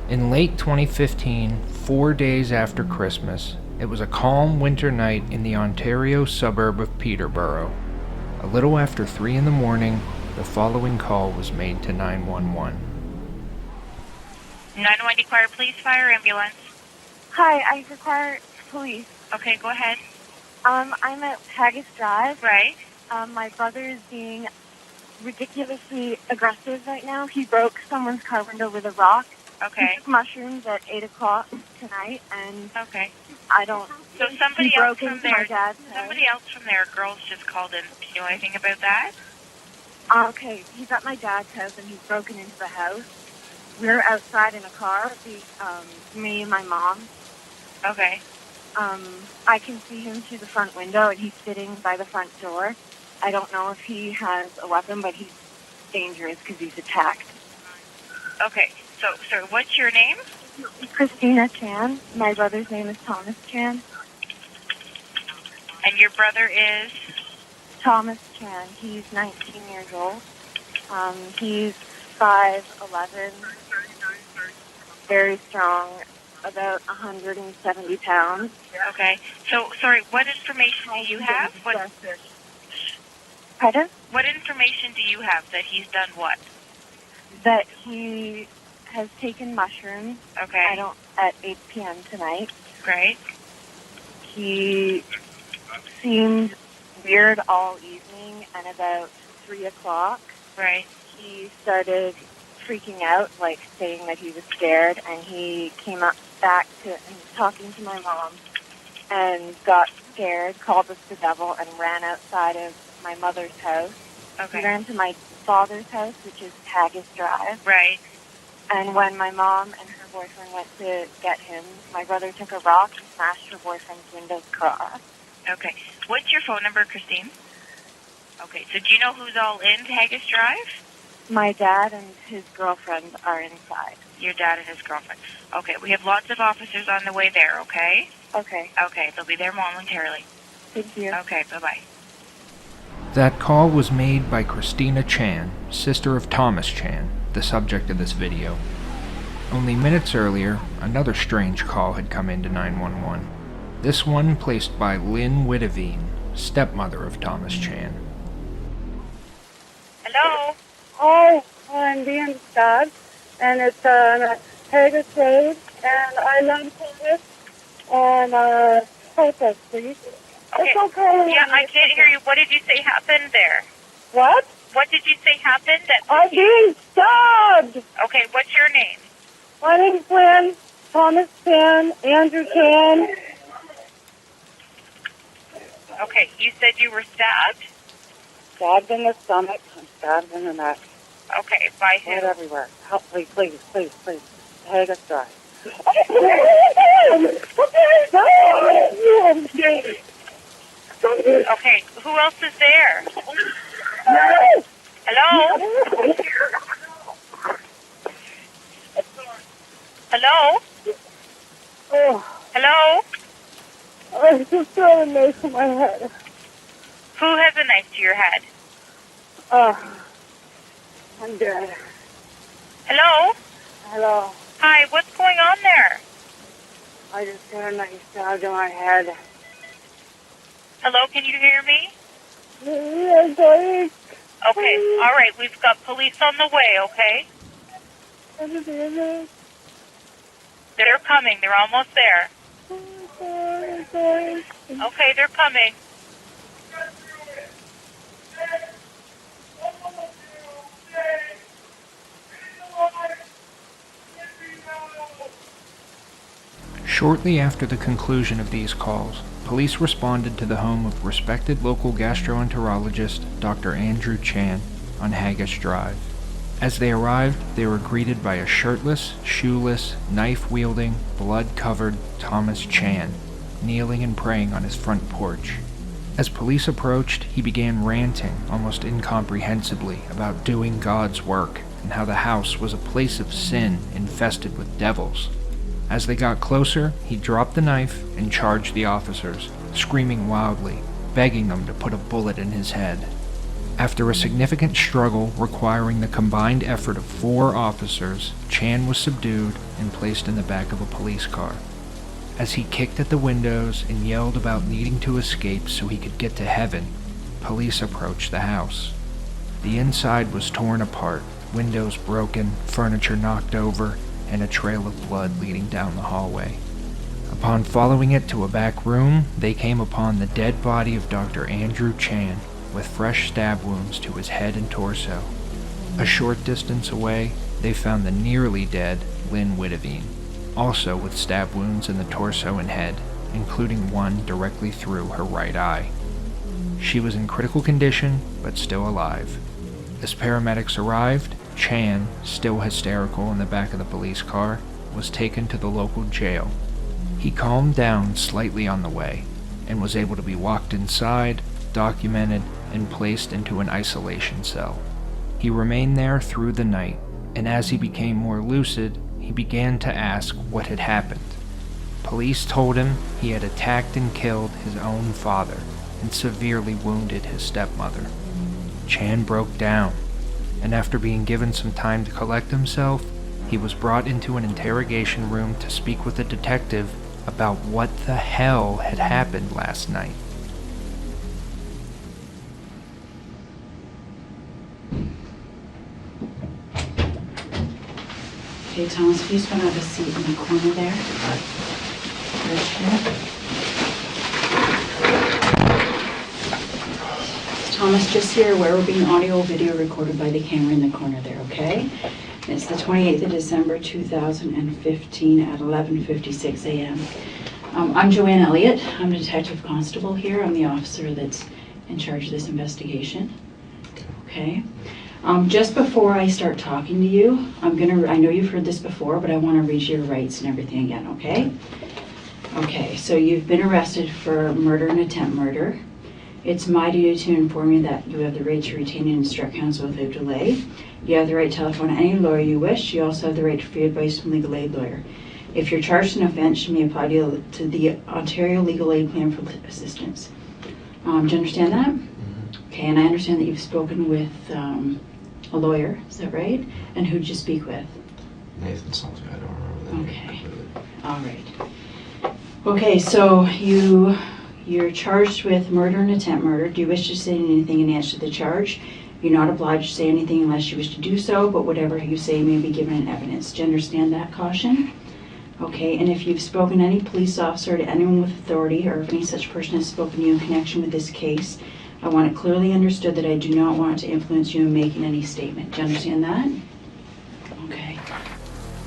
In late 2015, 4 days after Christmas, it was a calm winter night in the Ontario suburb of Peterborough. A little after 3 in the morning, the following call was made to 911. 911 require police, fire, ambulance. Hi, I require police. Okay, go ahead. I'm at Haggis Drive. Right. My brother is being ridiculously aggressive right now. He broke someone's car window with a rock. Okay. He took mushrooms at 8 o'clock tonight, and Okay. I don't... So somebody he else broke from into there, my dad's house. somebody else from their girls just called in. Do you know anything about that? Okay, he's at my dad's house, and he's broken into the house. We're outside in a car, me and my mom. Okay. I can see him through the front window, and he's sitting by the front door. I don't know if he has a weapon, but he's dangerous because he's attacked. Okay. So what's your name? Christina Chan. My brother's name is Thomas Chan. And your brother is? Thomas Chan. He's 19 years old. He's 5'11", very strong, about 170 pounds. Okay. So, sorry, what information do you have? Pardon? What information do you have that he's done what? That he has taken mushrooms. Okay. At 8 p.m. tonight. Great. He seemed weird all evening, and about 3 o'clock, Right. he started freaking out, like saying that he was scared, and he came up back to and was talking to my mom and got scared, called us the devil, and ran outside of my mother's house. Okay. He ran to my father's house, which is Haggis Drive. Right. And when my mom and her boyfriend went to get him, my brother took a rock and smashed her boyfriend's window car. Okay. What's your phone number, Christine? Okay. So do you know who's all in Haggis Drive? My dad and his girlfriend are inside. Your dad and his girlfriend. Okay. We have lots of officers on the way there, okay? Okay. Okay. They'll be there momentarily. Thank you. Okay. Bye-bye. That call was made by Christina Chan, sister of Thomas Chan, the subject of this video. Only minutes earlier, another strange call had come into 911. This one placed by Lynn Witteveen, stepmother of Thomas Chan. Hello? Oh, I'm being stabbed, and it's on Haggis Road, and I love Thomas, and help us, please. Okay. It's okay. Yeah, I can't hear you. What did you say happened there? What? What did you say happened? I'm being stabbed! Okay, what's your name? My name's Lynn, Thomas Chan, Andrew Chan. Okay, you said you were stabbed? Stabbed in the stomach, and stabbed in the neck. Okay, by who? Right everywhere. Help, please, please, please, please. Haggis Drive. Okay, who else is there? Hello? Hello? Oh, Hello? I just got a knife in my head. Who has a knife to your head? I'm dead. Hello? Hello. Hi, what's going on there? I just got a knife stabbed in my head. Hello, can you hear me? Yes, I Okay, all right, we've got police on the way, okay? am. They're coming, they're almost there. Sorry. Okay, they're coming. Shortly after the conclusion of these calls, police responded to the home of respected local gastroenterologist Dr. Andrew Chan on Haggis Drive. As they arrived, they were greeted by a shirtless, shoeless, knife-wielding, blood-covered Thomas Chan, kneeling and praying on his front porch. As police approached, he began ranting, almost incomprehensibly, about doing God's work and how the house was a place of sin infested with devils. As they got closer, he dropped the knife and charged the officers, screaming wildly, begging them to put a bullet in his head. After a significant struggle requiring the combined effort of 4 officers, Chan was subdued and placed in the back of a police car. As he kicked at the windows and yelled about needing to escape so he could get to heaven, police approached the house. The inside was torn apart, windows broken, furniture knocked over, and a trail of blood leading down the hallway. Upon following it to a back room, they came upon the dead body of Dr. Andrew Chan, with fresh stab wounds to his head and torso. A short distance away, they found the nearly dead Lynn Witteveen, also with stab wounds in the torso and head, including one directly through her right eye. She was in critical condition, but still alive. As paramedics arrived, Chan, still hysterical in the back of the police car, was taken to the local jail. He calmed down slightly on the way, and was able to be walked inside, documented, and placed into an isolation cell. He remained there through the night, and as he became more lucid, he began to ask what had happened. Police told him he had attacked and killed his own father and severely wounded his stepmother. Chan broke down, and after being given some time to collect himself, he was brought into an interrogation room to speak with a detective about what the hell had happened last night. Okay, Thomas, please go have a seat in the corner there. Right here. Thomas, just so you're aware, we're being audio-video recorded by the camera in the corner there, okay? It's the 28th of December, 2015 at 11:56 a.m. I'm Joanne Elliott. I'm a detective constable here. I'm the officer that's in charge of this investigation. Okay. Just before I start talking to you, I know you've heard this before, but I want to read your rights and everything again, okay? Okay, so you've been arrested for murder and attempt murder. It's my duty to inform you that you have the right to retain and instruct counsel without delay. You have the right to telephone any lawyer you wish. You also have the right to free advice from a legal aid lawyer. If you're charged in an offense, you may apply to the Ontario Legal Aid Plan for assistance. Do you understand that? Mm-hmm. Okay, and I understand that you've spoken with a lawyer, is that right? And who did you speak with? Nathan something, I don't remember that. Okay, all right. Okay, so you're charged with murder and attempt murder. Do you wish to say anything in answer to the charge? You're not obliged to say anything unless you wish to do so, but whatever you say may be given in evidence. Do you understand that caution? Okay, and if you've spoken to any police officer or to anyone with authority, or if any such person has spoken to you in connection with this case, I want it clearly understood that I do not want to influence you in making any statement. Do you understand that? Okay.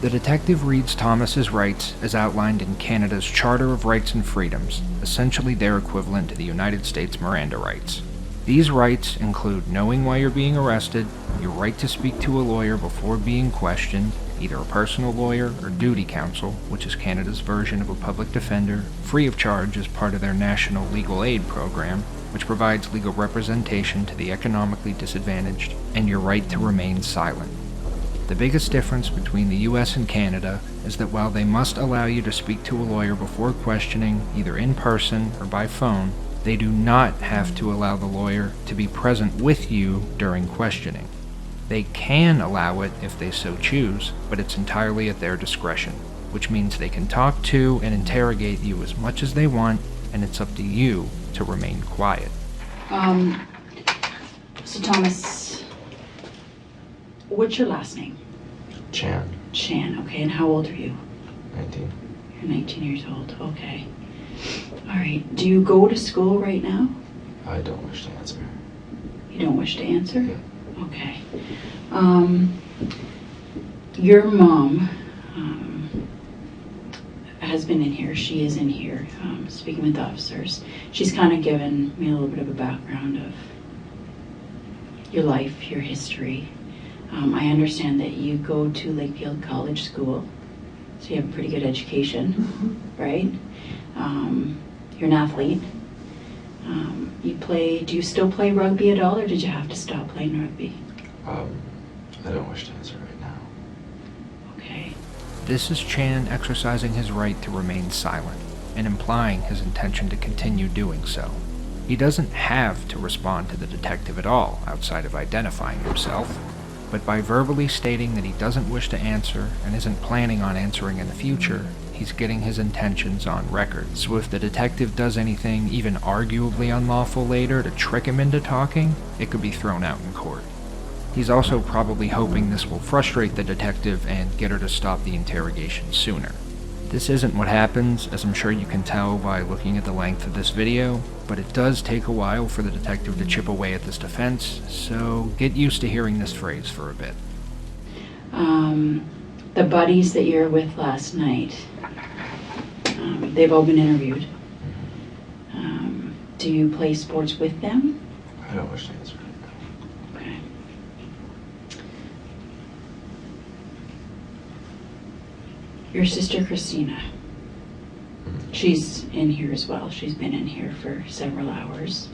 The detective reads Thomas's rights as outlined in Canada's Charter of Rights and Freedoms, essentially their equivalent to the United States Miranda rights. These rights include knowing why you're being arrested, your right to speak to a lawyer before being questioned, either a personal lawyer or duty counsel, which is Canada's version of a public defender, free of charge as part of their national legal aid program, which provides legal representation to the economically disadvantaged, and your right to remain silent. The biggest difference between the US and Canada is that while they must allow you to speak to a lawyer before questioning, either in person or by phone, they do not have to allow the lawyer to be present with you during questioning. They can allow it if they so choose, but it's entirely at their discretion, which means they can talk to and interrogate you as much as they want, and it's up to you to remain quiet. So Thomas, what's your last name? Chan. Chan, okay, and how old are you? 19. You're 19 years old, okay. All right, do you go to school right now? I don't wish to answer. You don't wish to answer? Yeah. Okay. Your mom has been in here. She is in here speaking with officers. She's kind of given me a little bit of a background of your life, your history. I understand that you go to Lakefield College School, so you have a pretty good education, right? You're an athlete. Do you still play rugby at all, or did you have to stop playing rugby? I don't wish to answer right now. Okay. This is Chan exercising his right to remain silent, and implying his intention to continue doing so. He doesn't have to respond to the detective at all, outside of identifying himself, but by verbally stating that he doesn't wish to answer and isn't planning on answering in the future, he's getting his intentions on record. So if the detective does anything even arguably unlawful later to trick him into talking, it could be thrown out in court. He's also probably hoping this will frustrate the detective and get her to stop the interrogation sooner. This isn't what happens, as I'm sure you can tell by looking at the length of this video, but it does take a while for the detective to chip away at this defense, so get used to hearing this phrase for a bit. The buddies that you were with last night, they've all been interviewed. Do you play sports with them? I don't wish to answer right now. Okay. Your sister Christina, she's in here as well. She's been in here for several hours,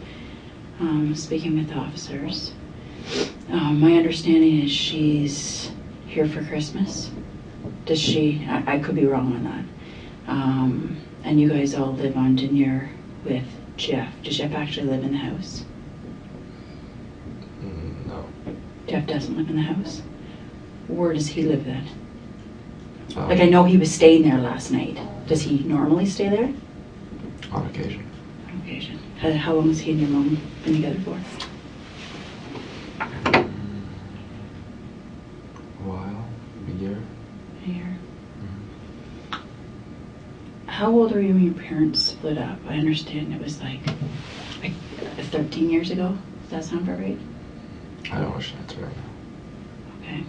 speaking with officers. My understanding is she's here for Christmas. Does she? I could be wrong on that. And you guys all live on Denier with Jeff. Does Jeff actually live in the house? No. Jeff doesn't live in the house? Where does he live then? Like, I know he was staying there last night. Does he normally stay there? On occasion. On occasion. How long has he and your mom been together for? A while. A year. A year. How old were you when your parents split up? I understand it was like 13 years ago. Does that sound about right? I don't wish to answer right now. Okay.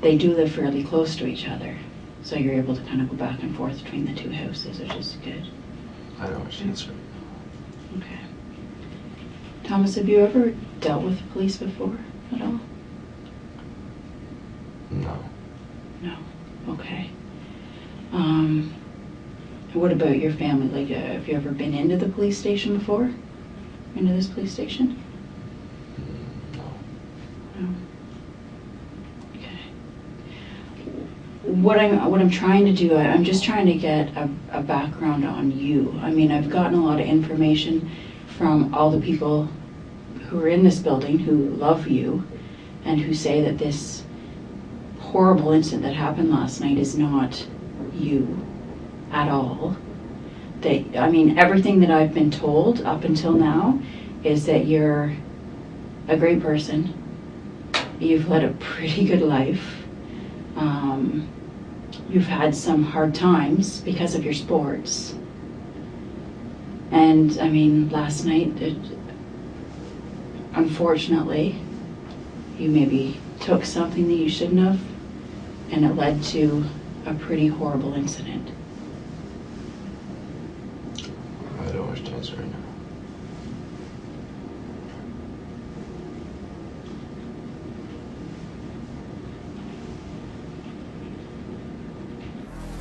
They do live fairly close to each other, so you're able to kind of go back and forth between the two houses, which is good. I don't wish to answer right now. Okay. Thomas, have you ever dealt with the police before at all? No. No. Okay. What about your family? Like, have you ever been into the police station before? Into this police station? No. No. Okay. What I'm trying to do, I'm just trying to get a background on you. I mean, I've gotten a lot of information from all the people who are in this building who love you and who say that this horrible incident that happened last night is not you at all. I mean, everything that I've been told up until now is that you're a great person. You've led a pretty good life. You've had some hard times because of your sports. And I mean, last night, unfortunately, you maybe took something that you shouldn't have, and it led to a pretty horrible incident. I don't wish to answer right now.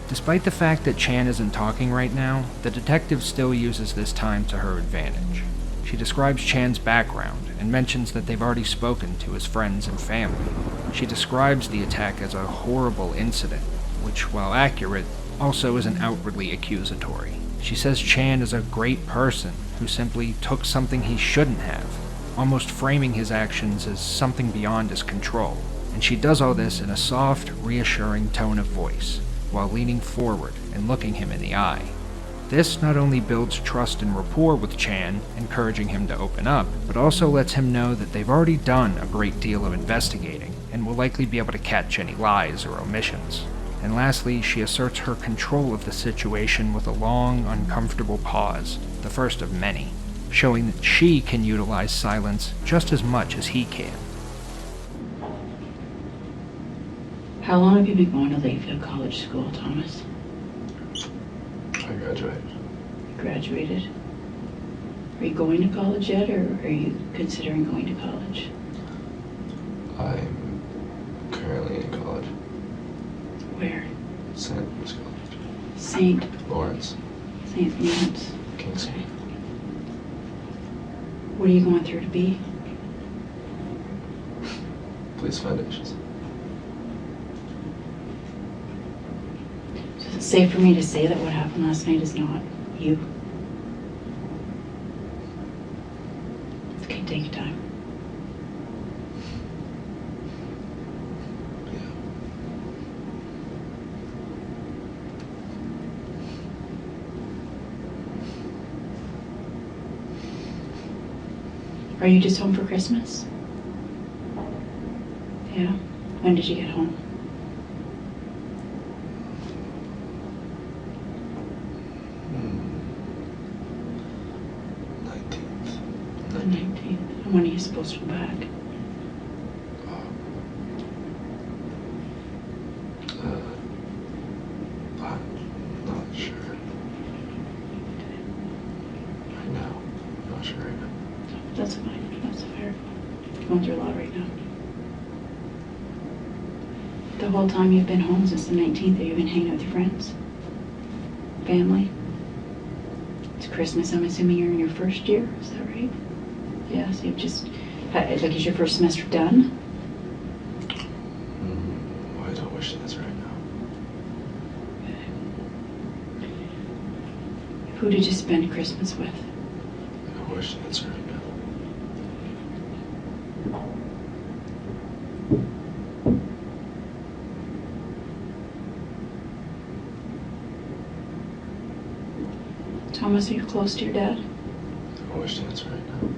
Despite the fact that Chan isn't talking right now, the detective still uses this time to her advantage. She describes Chan's background and mentions that they've already spoken to his friends and family. She describes the attack as a horrible incident, which, while accurate, also isn't outwardly accusatory. She says Chan is a great person who simply took something he shouldn't have, almost framing his actions as something beyond his control. And she does all this in a soft, reassuring tone of voice, while leaning forward and looking him in the eye. This not only builds trust and rapport with Chan, encouraging him to open up, but also lets him know that they've already done a great deal of investigating, and will likely be able to catch any lies or omissions. And lastly, she asserts her control of the situation with a long, uncomfortable pause, the first of many, showing that she can utilize silence just as much as he can. How long have you been going to Lakeville College School, Thomas? I graduated. You graduated? Are you going to college yet, or are you considering going to college? I'm currently in college. Where? St. Lawrence College. St. Lawrence. St. Lawrence. King's. Okay. What are you going through to be? Police Foundations. So is it safe for me to say that what happened last night is not you? Okay, take your time. Yeah. Are you just home for Christmas? Yeah. When did you get home? Hmm. 19th. The 19th. And when are you supposed to go back? I'm not sure. Right now. I'm not sure right now. That's fine. That's fair. Going through a lot right now. The whole time you've been home since the 19th, have you been hanging out with your friends? Family? It's Christmas. I'm assuming you're in your first year. Is that right? Yeah, so you've just like, is your first semester done? I don't wish to answer right now. Who did you spend Christmas with? I don't wish to answer right now. Thomas, are you close to your dad? I don't wish to answer right now.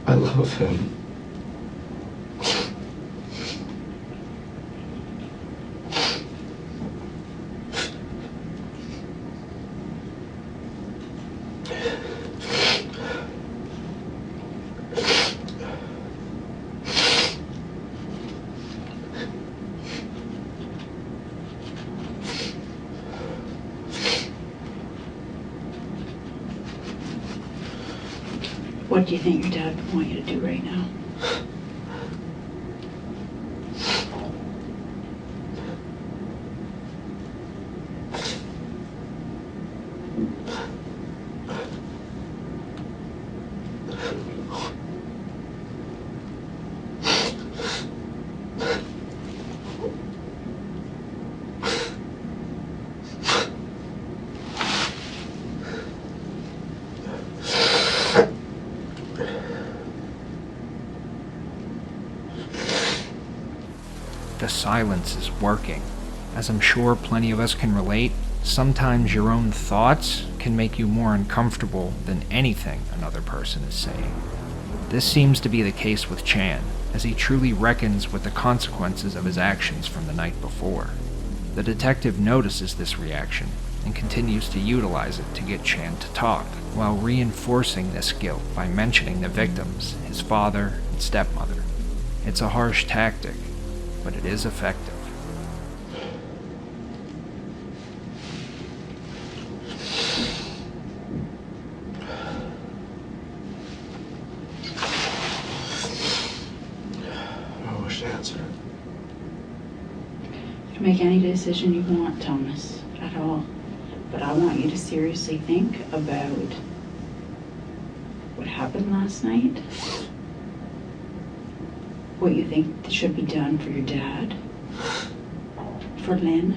I love him. What do you think your dad would want you to do right now? The silence is working. As I'm sure plenty of us can relate, sometimes your own thoughts can make you more uncomfortable than anything another person is saying. This seems to be the case with Chan, as he truly reckons with the consequences of his actions from the night before. The detective notices this reaction and continues to utilize it to get Chan to talk, while reinforcing this guilt by mentioning the victims, his father and stepmother. It's a harsh tactic, but it is effective. I don't wish to answer. You can make any decision you want, Thomas, at all. But I want you to seriously think about what happened last night, what you think should be done for your dad, for Lynn.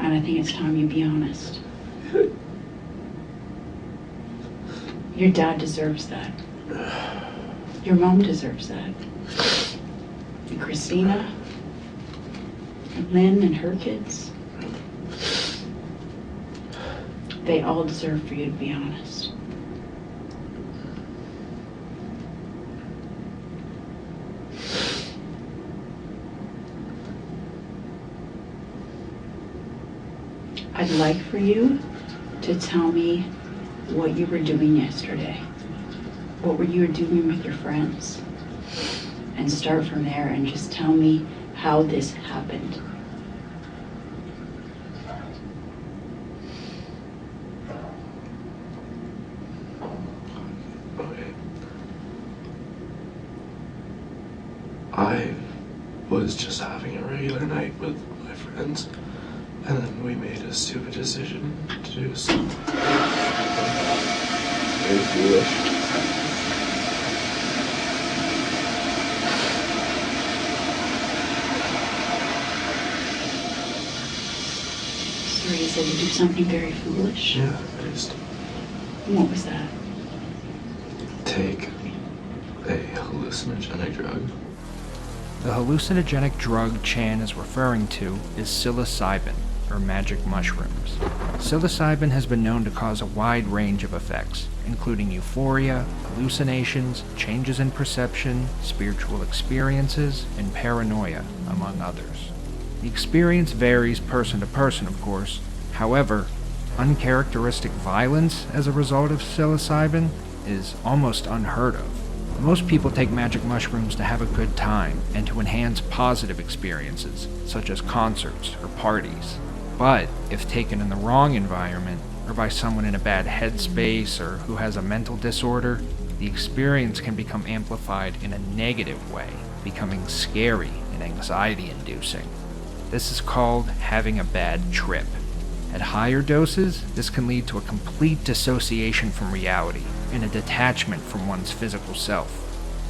And I think it's time you be honest. Your dad deserves that. Your mom deserves that. And Christina, and Lynn and her kids. They all deserve for you to be honest. I'd like for you to tell me what you were doing yesterday. What were you doing with your friends? And start from there and just tell me how this happened. Okay. I was just having a regular night with my friends, and then we made a stupid decision to do something very foolish. Sorry, you said to do something very foolish? Yeah, I just What was that? take a hallucinogenic drug. The hallucinogenic drug Chan is referring to is psilocybin, or magic mushrooms. Psilocybin has been known to cause a wide range of effects, including euphoria, hallucinations, changes in perception, spiritual experiences, and paranoia, among others. The experience varies person to person, of course. However, uncharacteristic violence as a result of psilocybin is almost unheard of. Most people take magic mushrooms to have a good time and to enhance positive experiences, such as concerts or parties. But if taken in the wrong environment, or by someone in a bad headspace or who has a mental disorder, the experience can become amplified in a negative way, becoming scary and anxiety-inducing. This is called having a bad trip. At higher doses, this can lead to a complete dissociation from reality and a detachment from one's physical self.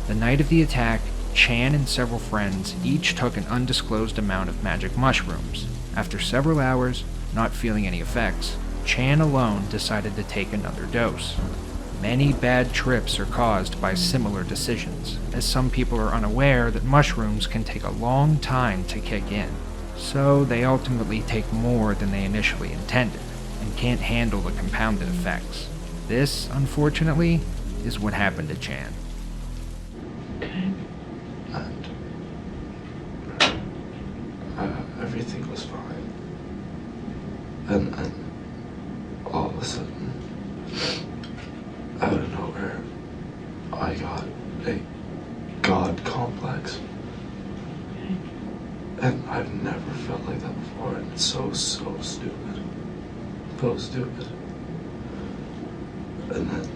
The night of the attack, Chan and several friends each took an undisclosed amount of magic mushrooms. After several hours, not feeling any effects, Chan alone decided to take another dose. Many bad trips are caused by similar decisions, as some people are unaware that mushrooms can take a long time to kick in. So they ultimately take more than they initially intended, and can't handle the compounded effects. This, unfortunately, is what happened to Chan. Okay. And everything was fine. And then, all of a sudden, out of nowhere, I got a God complex. Okay. And I've never felt like that before, and it's so stupid. So stupid. And then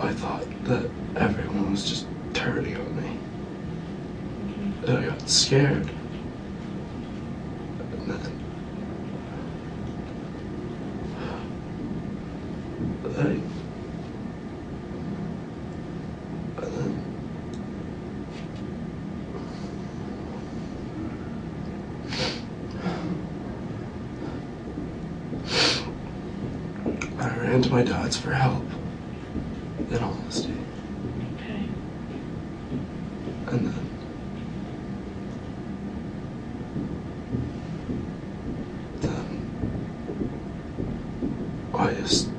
I thought that everyone was just turning on me. And I got scared. And then I ran to my dad's for help, in honesty. Okay. And then I just,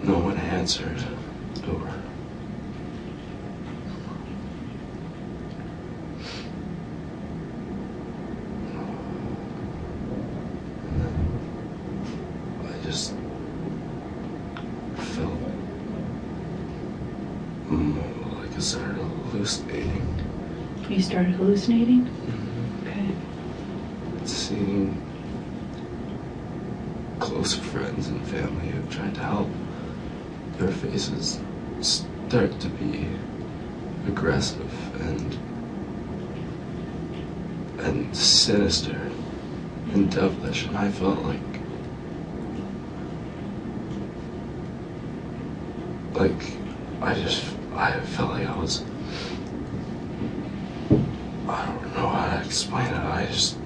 no one answered the door. And then I just felt like I started hallucinating. You started hallucinating? Okay. Seeing close friends and family who tried to help, their faces start to be aggressive and sinister and devilish, and I felt like I felt like I was, I don't know how to explain it, I just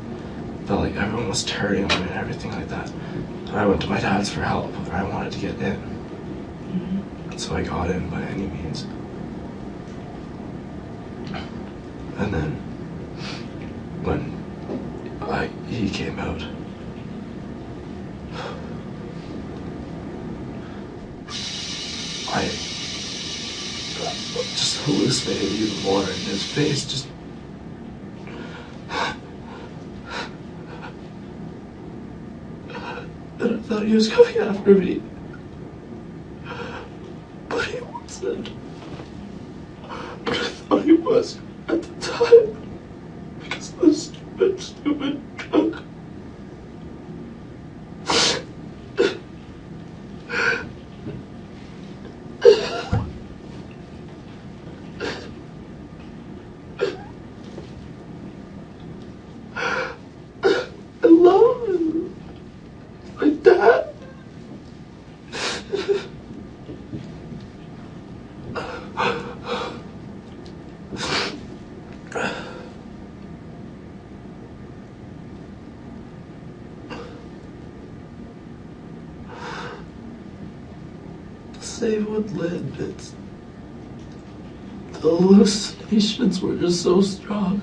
felt like everyone was turning on me and everything like that. And I went to my dad's for help, and I wanted to get in. So I got in by any means. And then when he came out, I just hallucinated even more, and his face just... And I thought he was coming after me. But he wasn't. But I thought he was at the time. Because of the stupid drug. I love him. My dad. Same with Lynn. It's... the hallucinations were just so strong.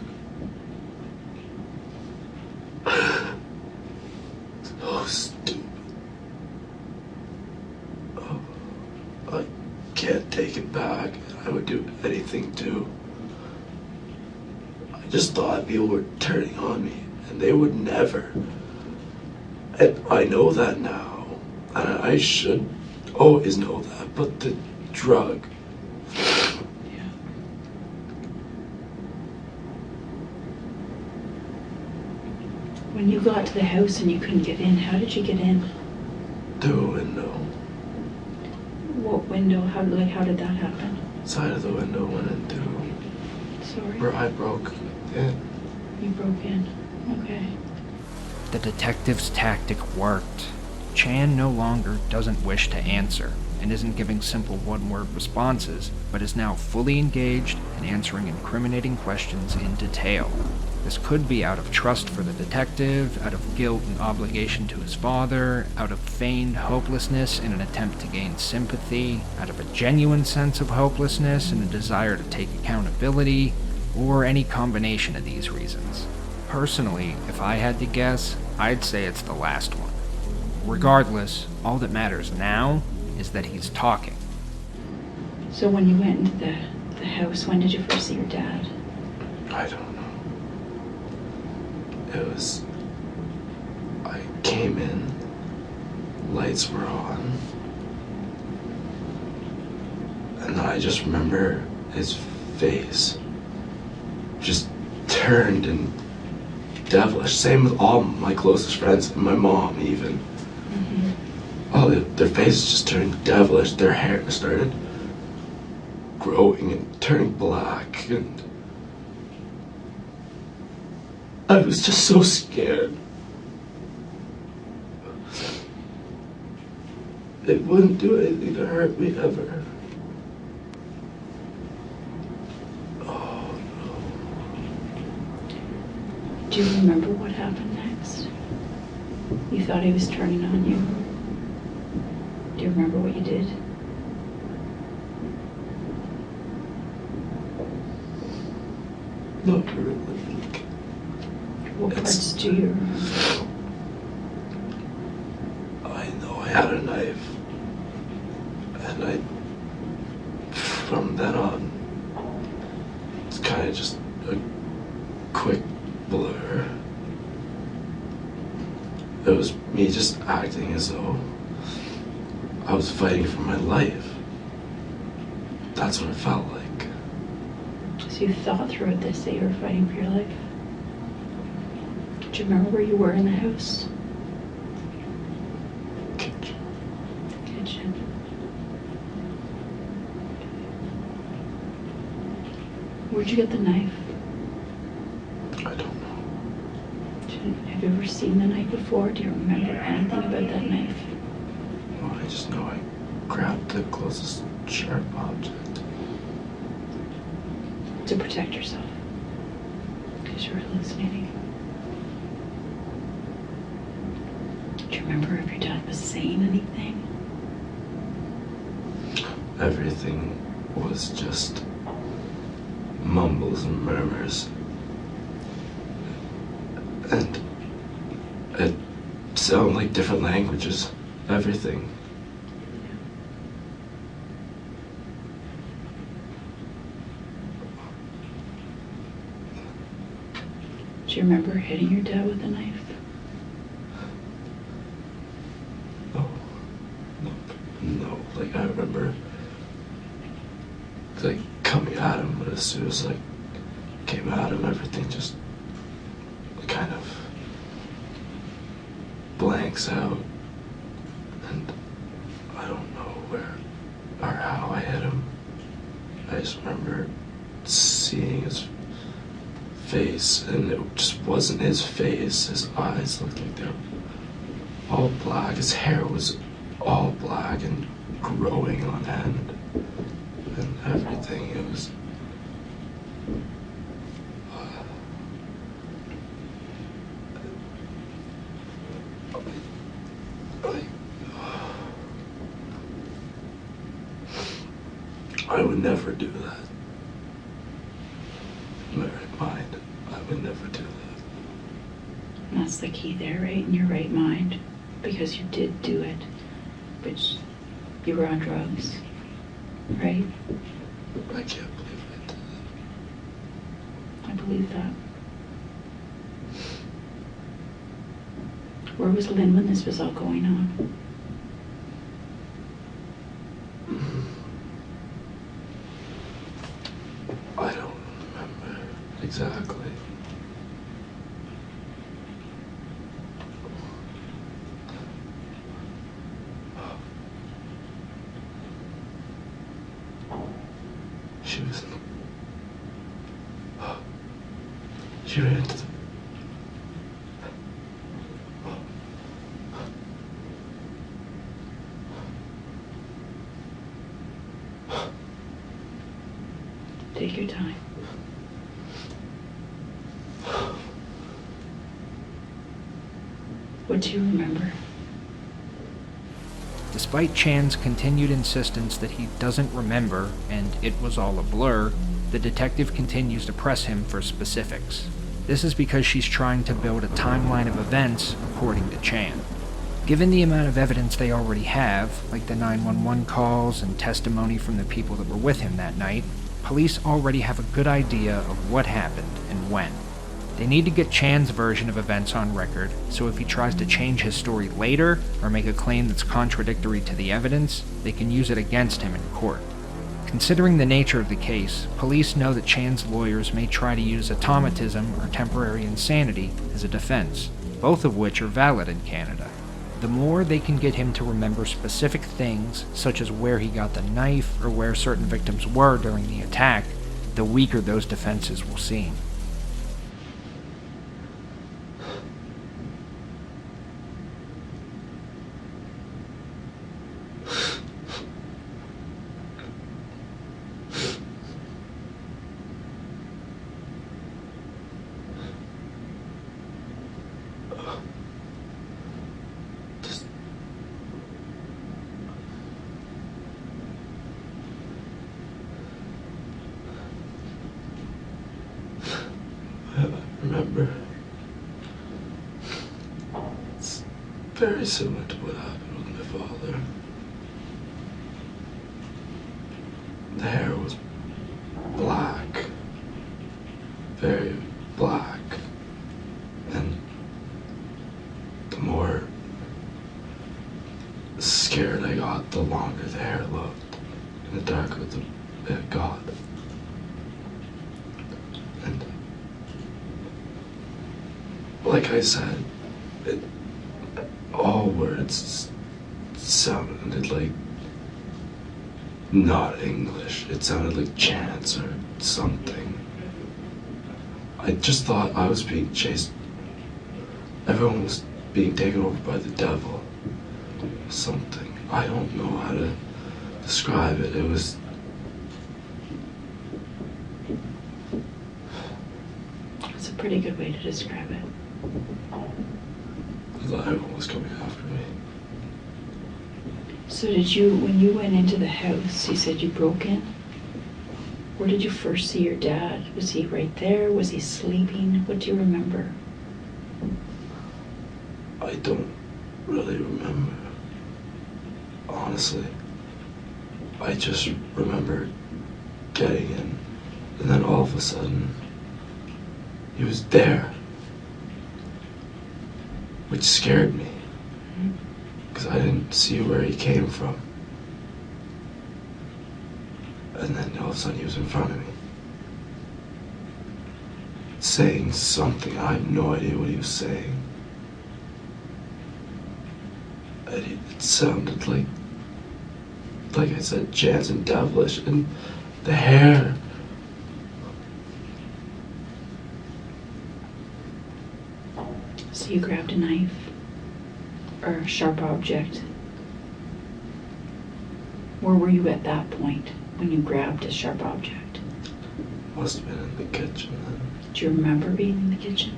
So stupid. Oh, I can't take it back. I would do anything to. I just thought people were turning on me, and they would never. And I know that now, and I should always know that, but the drug... When you got to the house and you couldn't get in, how did you get in? Through a window. What window? How did that happen? Side of the window went in through Sorry. where I broke in. You broke in. Okay. The detective's tactic worked. Chan no longer doesn't wish to answer, and isn't giving simple one-word responses, but is now fully engaged and answering incriminating questions in detail. This could be out of trust for the detective, out of guilt and obligation to his father, out of feigned hopelessness in an attempt to gain sympathy, out of a genuine sense of hopelessness and a desire to take accountability, or any combination of these reasons. Personally, if I had to guess, I'd say it's the last one. Regardless, all that matters now is that he's talking. So when you went into the house, when did you first see your dad? I don't know. It was... I came in, lights were on, and then I just remember his face just turned and devilish. Same with all my closest friends, and my mom even. Oh, their faces just turned devilish. Their hair started growing and turning black, and I was just so scared. They wouldn't do anything to hurt me ever. Oh no. Do you remember what happened next? You thought he was turning on you. Do you remember what you did? Not really. What parts do you remember? I know I had a knife, and from then on, it's kind of just a quick blur. It was me just acting as though I was fighting for my life. That's what it felt like. So you thought throughout this that you were fighting for your life? Do you remember where you were in the house? Kitchen. Kitchen. Where'd you get the knife? I don't know. Have you ever seen the knife before? Do you remember anything about that knife? Well, I just know I grabbed the closest sharp object. To protect yourself. Because you're hallucinating. remember if your dad was saying anything? Everything was just mumbles and murmurs. And it sounded like different languages. Everything. Do you remember hitting your dad with a knife? No, like I remember like coming at him, but as soon as I came at him, everything just kind of blanks out, and I don't know where or how I hit him. I just remember seeing his face, and it just wasn't his face. His eyes looked like they were all black. His hair was all black and growing on end, and everything. It was I would never do that. In my right mind, I would never do that. And that's the key there, right? In your right mind. Because you did do it. But you were on drugs. Right? I can't believe I did that. I believe that. Where was Lynn when this was all going on? I don't remember exactly. She ran into the... Take your time. What do you remember? Despite Chan's continued insistence that he doesn't remember and it was all a blur, the detective continues to press him for specifics. This is because she's trying to build a timeline of events according to Chan. Given the amount of evidence they already have, like the 911 calls and testimony from the people that were with him that night, police already have a good idea of what happened and when. They need to get Chan's version of events on record, so if he tries to change his story later or make a claim that's contradictory to the evidence, they can use it against him in court. Considering the nature of the case, police know that Chan's lawyers may try to use automatism or temporary insanity as a defense, both of which are valid in Canada. The more they can get him to remember specific things, such as where he got the knife or where certain victims were during the attack, the weaker those defenses will seem. Remember? It's very similar to what happened with my father. The hair was black, very black, and the more scared I got, the longer the hair looked, and the darker it got. And like I said, all words sounded like not English. It sounded like chants or something. I just thought I was being chased. Everyone was being taken over by the devil. Something. I don't know how to describe it. It was... It's a pretty good way to describe it. Everyone was coming after me. So when you went into the house, you said you broke in? Where did you first see your dad? Was he right there? Was he sleeping? What do you remember? I don't really remember. Honestly. I just remember getting in, and then all of a sudden, he was there. Which scared me. Because I didn't see where he came from. And then all of a sudden he was in front of me. Saying something. I have no idea what he was saying. And it sounded like I said, Chance and devilish. And the hair. So you grabbed a knife or a sharp object. Where were you at that point when you grabbed a sharp object? Must have been in the kitchen then. Do you remember being in the kitchen?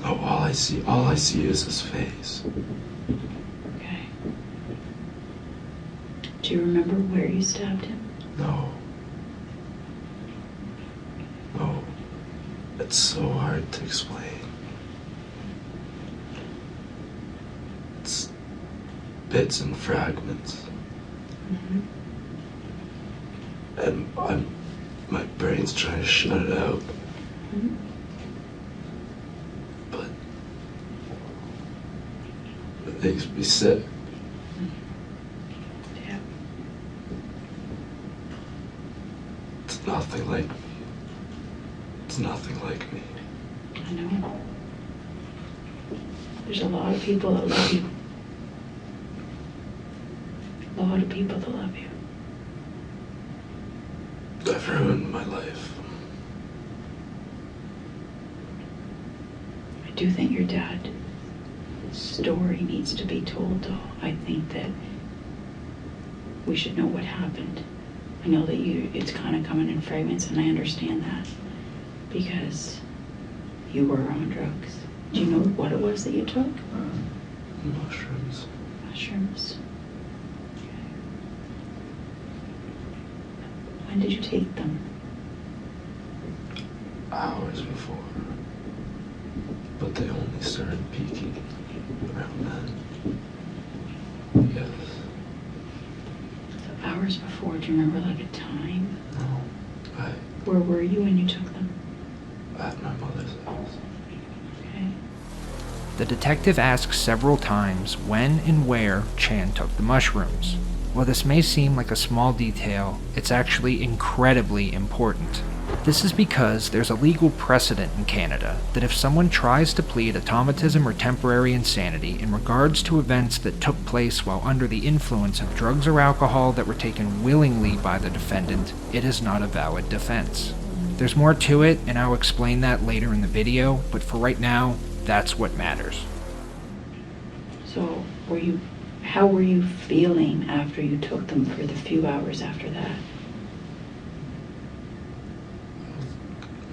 No, all I see is his face. Okay. Do you remember where you stabbed him? No. No. It's so hard to explain. It's bits and fragments. Mm-hmm. And my brain's trying to shut it out. Mm-hmm. But it makes me sick. Yeah. It's nothing like me. It's nothing like me. I know. There's a lot of people that love you. A lot of people that love you. I've ruined my life. I do think your dad's story needs to be told, though. I think that we should know what happened. I know that it's kind of coming in fragments, and I understand that because you were on drugs. Do you know what it was that you took? Mushrooms. Mushrooms. When did you take them? Hours before. But they only started peaking around then. Yes. So hours before, do you remember like a time? No. Where were you when you took them? At my mother's house. Okay. The detective asks several times when and where Chan took the mushrooms. While this may seem like a small detail, it's actually incredibly important. This is because there's a legal precedent in Canada that if someone tries to plead automatism or temporary insanity in regards to events that took place while under the influence of drugs or alcohol that were taken willingly by the defendant, it is not a valid defense. There's more to it, and I'll explain that later in the video, but for right now, that's what matters. So, how were you feeling after you took them for the few hours after that?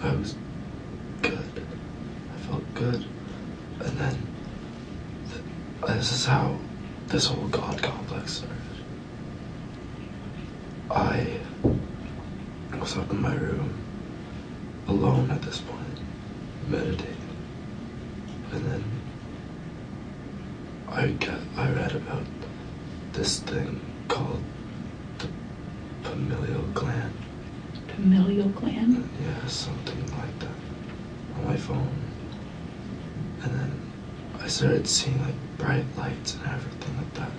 I was good. I felt good. And then, this is how this whole God complex started. I was up in my room, alone at this point, meditating. And then I read about this thing called the pineal gland. Familial gland? Yeah, something like that on my phone. And then I started seeing like bright lights and everything like that.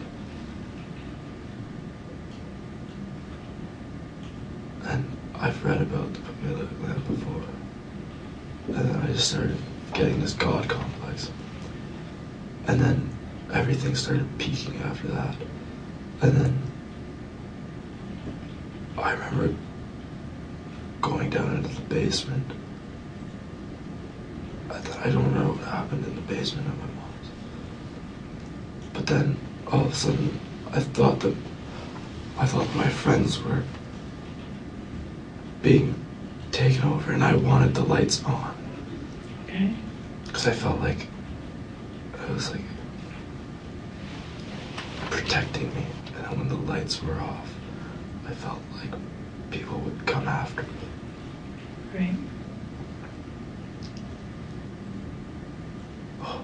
And I've read about the pineal gland before. And then I just started getting this God complex. And then everything started peaking after that. And then I remember going down into the basement. I don't know what happened in the basement of my mom's. But then all of a sudden I thought my friends were being taken over and I wanted the lights on. Okay. Because I felt like it was like protecting me. And then when the lights were off, I felt like people would come after me. Right. Oh,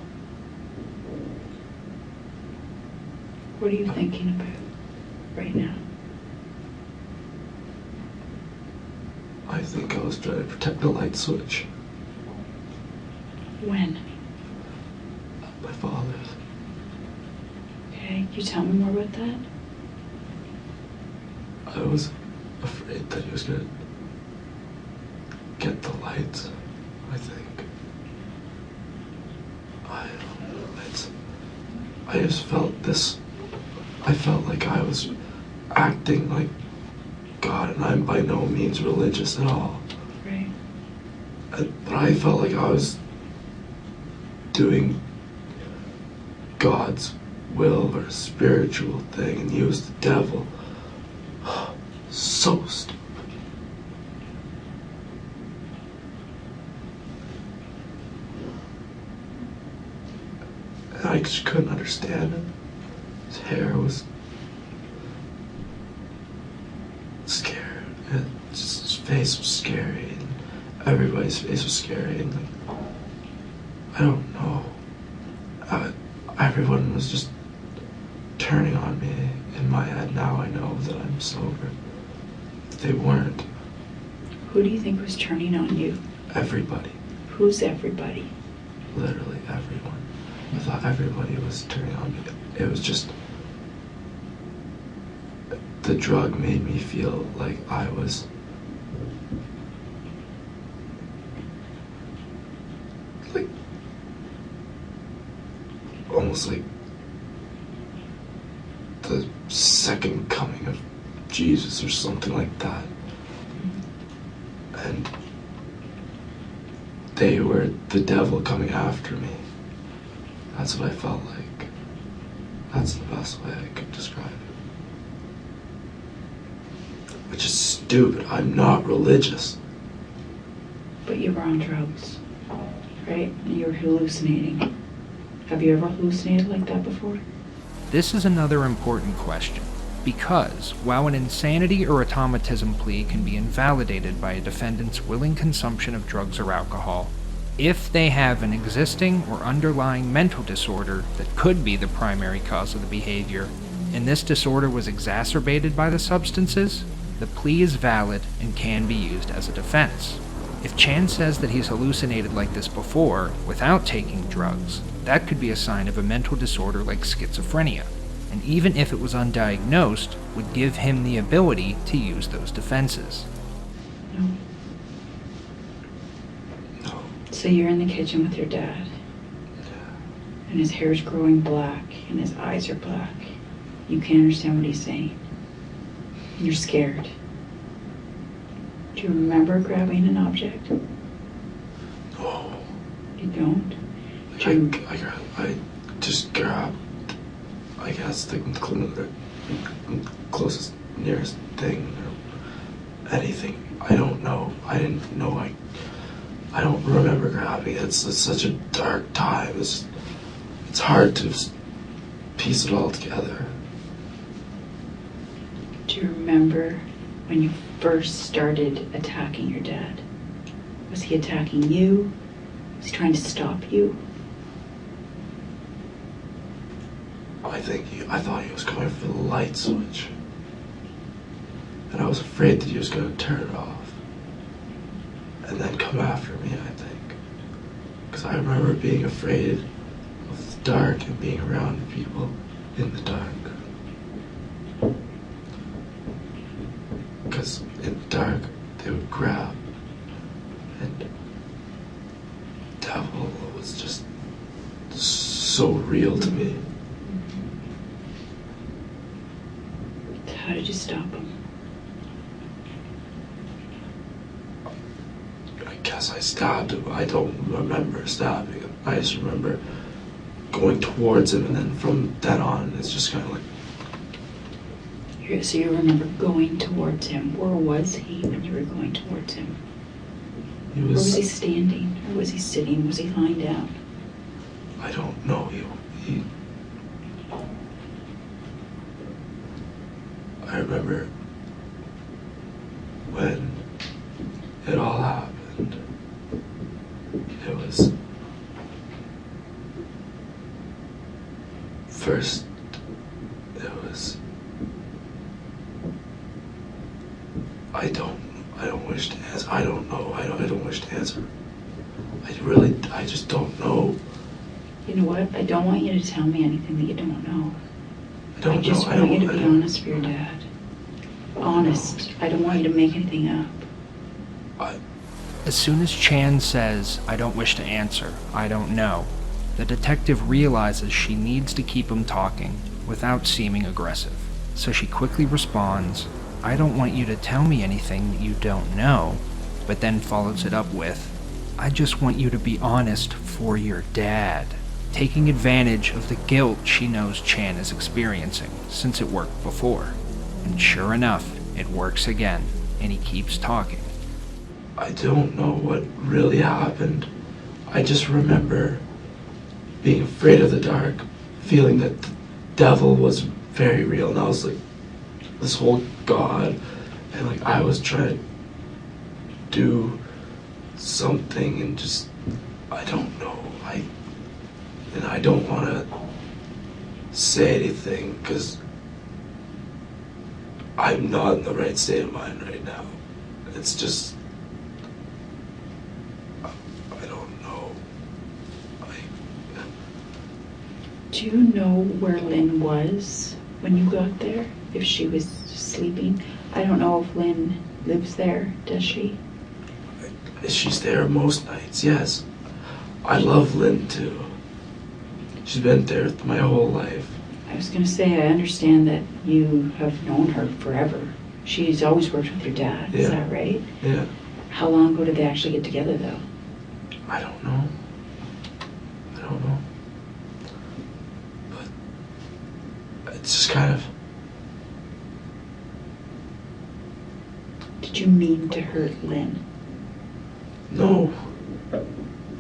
What are you thinking about right now? I think I was trying to protect the light switch. When? My father's. Okay, can you tell me more about that? I was afraid that he was gonna get the lights, I think. I don't know, I just felt this, I felt like I was acting like God, and I'm by no means religious at all. Right. But I felt like I was doing God's will or a spiritual thing, and he was the devil. So stupid. And I just couldn't understand it. His hair was scared, and just his face was scary, and everybody's face was scary, and like, I don't know. Everyone was just turning on me in my head. Now I know that I'm sober. They weren't. Who do you think was turning on you? Everybody. Who's everybody? Literally everyone. I thought everybody was turning on me. It was just, the drug made me feel like I was like almost like the second coming of Jesus or something like that. And they were the devil coming after me. That's what I felt like. That's the best way I could describe it. Which is stupid. I'm not religious. But you were on drugs, right? And you were hallucinating. Have you ever hallucinated like that before? This is another important question, because while an insanity or automatism plea can be invalidated by a defendant's willing consumption of drugs or alcohol, if they have an existing or underlying mental disorder that could be the primary cause of the behavior, and this disorder was exacerbated by the substances, the plea is valid and can be used as a defense. If Chan says that he's hallucinated like this before, without taking drugs, that could be a sign of a mental disorder like schizophrenia, and even if it was undiagnosed, would give him the ability to use those defenses. No. No. So you're in the kitchen with your dad, and his hair's growing black, and his eyes are black. You can't understand what he's saying. And you're scared. Do you remember grabbing an object? No. You don't? I just grabbed, I guess, the closest, nearest thing or anything. I don't know. I didn't know. I don't remember grabbing it. It's such a dark time. It's hard to piece it all together. Do you remember when you first started attacking your dad? Was he attacking you? Was he trying to stop you? I thought he was coming for the light switch. And I was afraid that he was going to turn it off. And then come after me, I think. Because I remember being afraid of the dark and being around people in the dark. Because in the dark, they would grab. And the devil was just so real to me. How did you stop him? I guess I stabbed him. I don't remember stabbing him. I just remember going towards him, and then from then on, it's just kind of like... So you remember going towards him. Where was he when you were going towards him? He Where was was... he standing? Or was he sitting? Was he lying down? I don't know. remember when it all happened. It was first, it was, I don't wish to answer. I don't know. I don't wish to answer. I just don't know. You know what? I don't want you to tell me anything that you don't know. I just know. want you to be honest for your dad. Honest. I don't want you to make anything up. As soon as Chan says, "I don't wish to answer, I don't know," the detective realizes she needs to keep him talking without seeming aggressive. So she quickly responds, "I don't want you to tell me anything that you don't know," but then follows it up with, "I just want you to be honest for your dad," taking advantage of the guilt she knows Chan is experiencing since it worked before. And sure enough, it works again, and he keeps talking. I don't know what really happened. I just remember being afraid of the dark, feeling that the devil was very real, and I was like, this whole God, and like I was trying to do something, and just, I don't know. And I don't want to say anything because I'm not in the right state of mind right now. It's just, I don't know. Do you know where Lynn was when you got there? If she was sleeping? I don't know if Lynn lives there, does she? She's there most nights, yes. I love Lynn too. She's been there my whole life. I was going to say, I understand that you have known her forever. She's always worked with your dad, is that right? Yeah. How long ago did they actually get together, though? I don't know. But it's just kind of... Did you mean to hurt Lynn? No.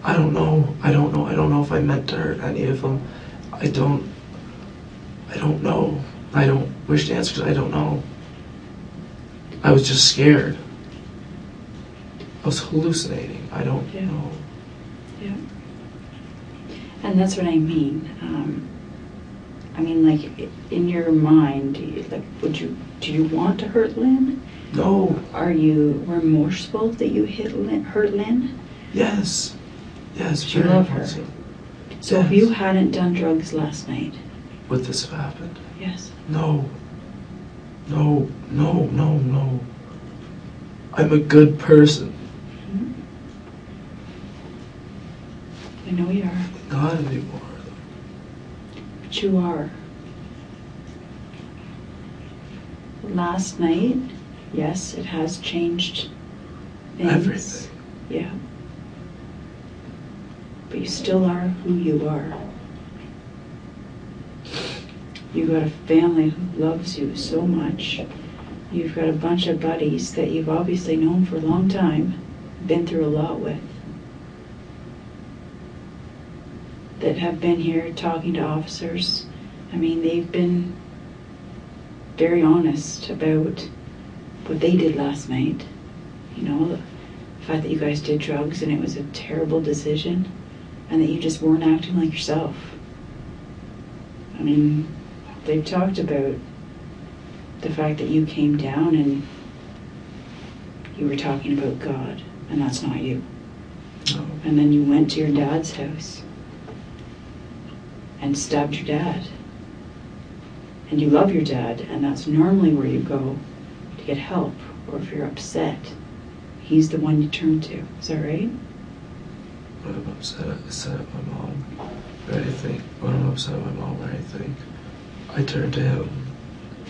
I don't know. I don't know if I meant to hurt any of them. I don't know. I don't wish to answer because I don't know. I was just scared. I was hallucinating. I don't know. Yeah. And that's what I mean. Like, in your mind, like, do you want to hurt Lynn? No. Are you remorseful that you hurt Lynn? Yes. Yes. Do you love her? So if yes. you hadn't done drugs last night, would this have happened? yes. No. I'm a good person. Mm-hmm. I know you are. Not anymore. But you are. Last night, yes, it has changed things. Everything. Yeah. But you still are who you are. You got a family who loves you so much. You've got a bunch of buddies that you've obviously known for a long time, been through a lot with, that have been here talking to officers. They've been very honest about what they did last night. The fact that you guys did drugs and it was a terrible decision, and that you just weren't acting like yourself. They've talked about the fact that you came down and you were talking about God, and that's not you. No. And then you went to your dad's house and stabbed your dad. And you love your dad, and that's normally where you go to get help, or if you're upset, he's the one you turn to. Is that right? When I'm upset at my mom or anything, I turn to him.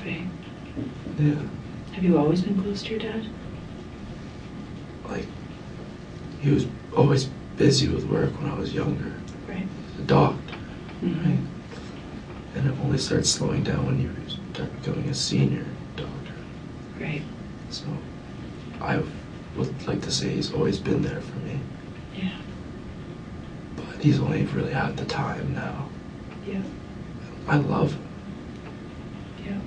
Right. Yeah. Have you always been close to your dad? Like, he was always busy with work when I was younger. Right. He's a doctor, Mm-hmm. right? And it only starts slowing down when you start becoming a senior doctor. Right. So, I would like to say he's always been there for me. Yeah. But he's only really had the time now. Yeah. I love him. Yeah.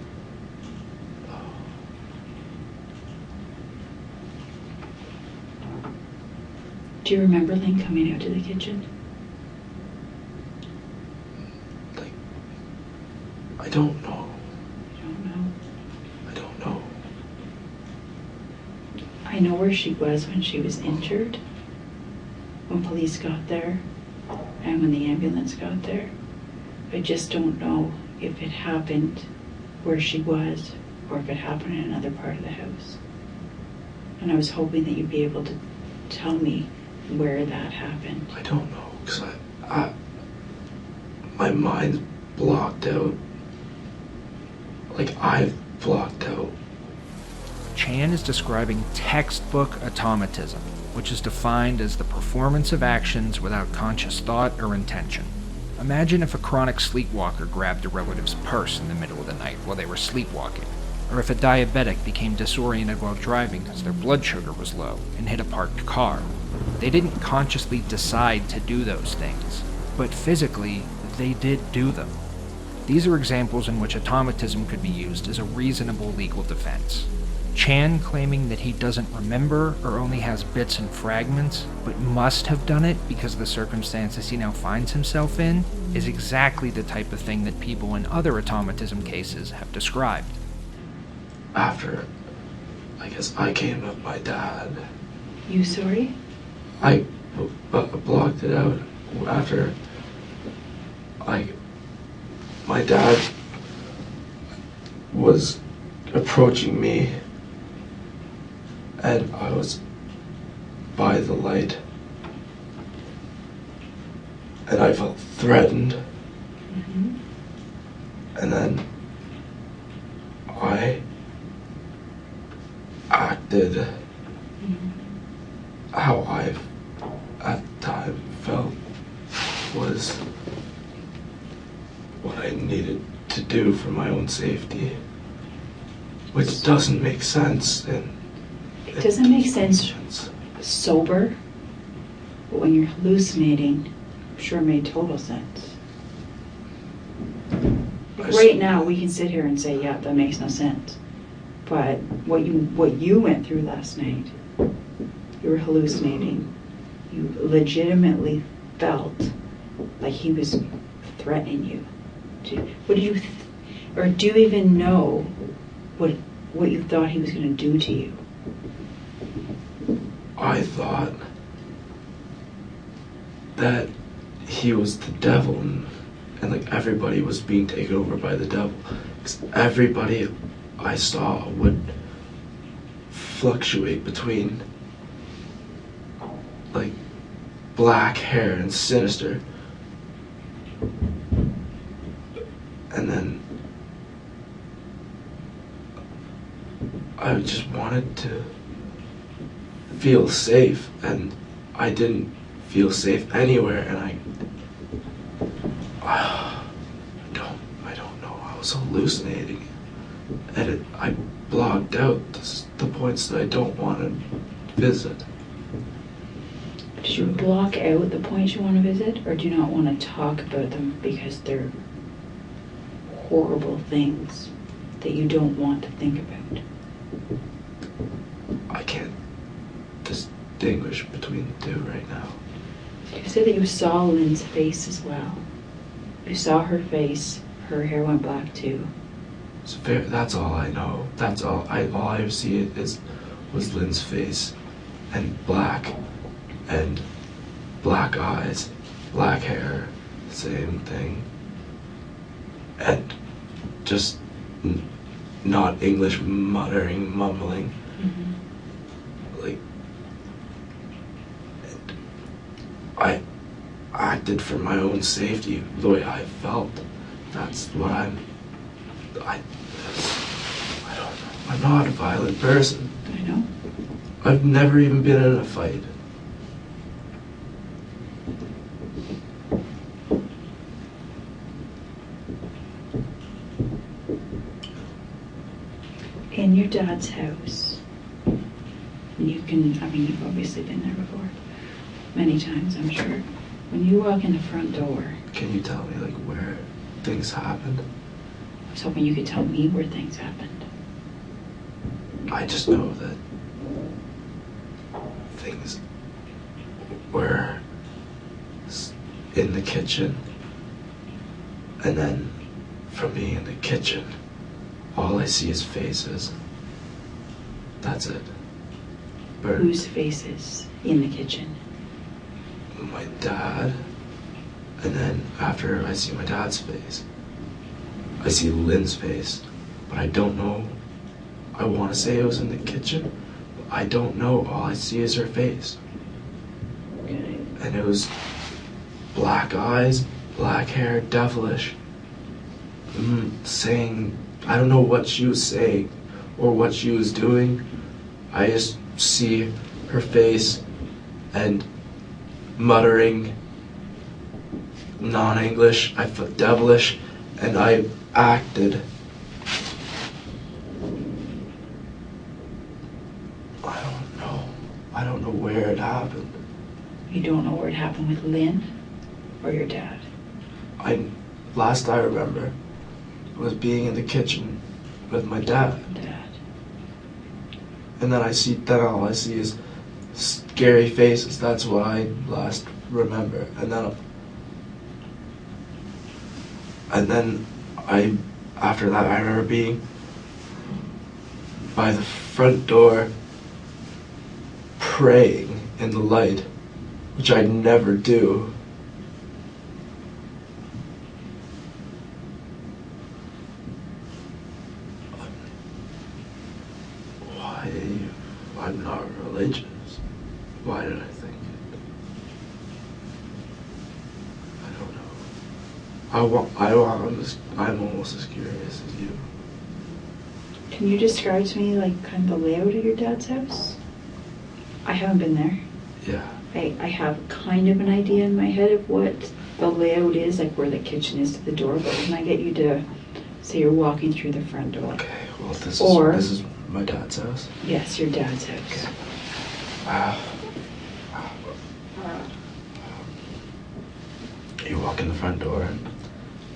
Do you remember Lynn coming out to the kitchen? Like, I don't know. You don't know? I don't know. I know where she was when she was injured, when police got there, and when the ambulance got there. I just don't know if it happened where she was or if it happened in another part of the house. And I was hoping that you'd be able to tell me where that happened. I don't know, because my mind's blocked out. Like, I've blocked out. Chan is describing textbook automatism, which is defined as the performance of actions without conscious thought or intention. Imagine if a chronic sleepwalker grabbed a relative's purse in the middle of the night while they were sleepwalking, or if a diabetic became disoriented while driving because their blood sugar was low and hit a parked car. They didn't consciously decide to do those things, but physically, they did do them. These are examples in which automatism could be used as a reasonable legal defense. Chan claiming that he doesn't remember or only has bits and fragments, but must have done it because of the circumstances he now finds himself in, is exactly the type of thing that people in other automatism cases have described. After, I guess, I came with my dad. You sorry? I blocked it out after my dad was approaching me and I was by the light and I felt threatened. Mm-hmm. And then I acted how I at the time felt was what I needed to do for my own safety, which doesn't make sense. And it doesn't make sense sober, but when you're hallucinating, I'm sure it made total sense. Like right now, we can sit here and say, yeah, that makes no sense. But what you went through last night, you were hallucinating. You legitimately felt like he was threatening you. What did you, or do you even know what you thought he was going to do to you? I thought that he was the devil and like everybody was being taken over by the devil. 'Cause everybody I saw would fluctuate between like black hair and sinister. And then I just wanted to feel safe, and I didn't feel safe anywhere, and I don't know, I was hallucinating, and I blocked out the points that I don't want to visit. Did you block out the points you want to visit, or do you not want to talk about them because they're horrible things that you don't want to think about? I can't distinguish between the two right now. You said that you saw Lynn's face as well. You saw her face, her hair went black too. That's all I know. That's all I see was Lynn's face, and black eyes, black hair, same thing, and just not English, mumbling. Mm-hmm. Like, I acted for my own safety the way I felt. That's what I don't know. I'm not a violent person. I know. I've never even been in a fight. In your dad's house, you've obviously been there before, many times, I'm sure. When you walk in the front door, Can you tell me, like, where things happened? I was hoping you could tell me where things happened. I just know that things we're in the kitchen, and then from being in the kitchen, all I see is faces. That's it. Whose faces in the kitchen? My dad, and then after I see my dad's face, I see Lynn's face, but I don't know. I want to say it was in the kitchen, but I don't know. All I see is her face. Okay. And it was black eyes, black hair, devilish. Saying, I don't know what she was saying or what she was doing. I just see her face and muttering non-English. I felt devilish, and I acted. I don't know where it happened. You don't know where it happened with Lynn or your dad? Last I remember was being in the kitchen with my dad. And then all I see is scary faces. That's what I last remember. And then after that, I remember being by the front door praying in the light, which I never do. I'm not religious. Why did I think it? I don't know. I'm almost as curious as you. Can you describe to me like kind of the layout of your dad's house? I haven't been there. Yeah. I have kind of an idea in my head of what the layout is, like where the kitchen is to the door, but can I get you to say you're walking through the front door? Okay, well this is my dad's house. Yes, your dad's house. You walk in the front door and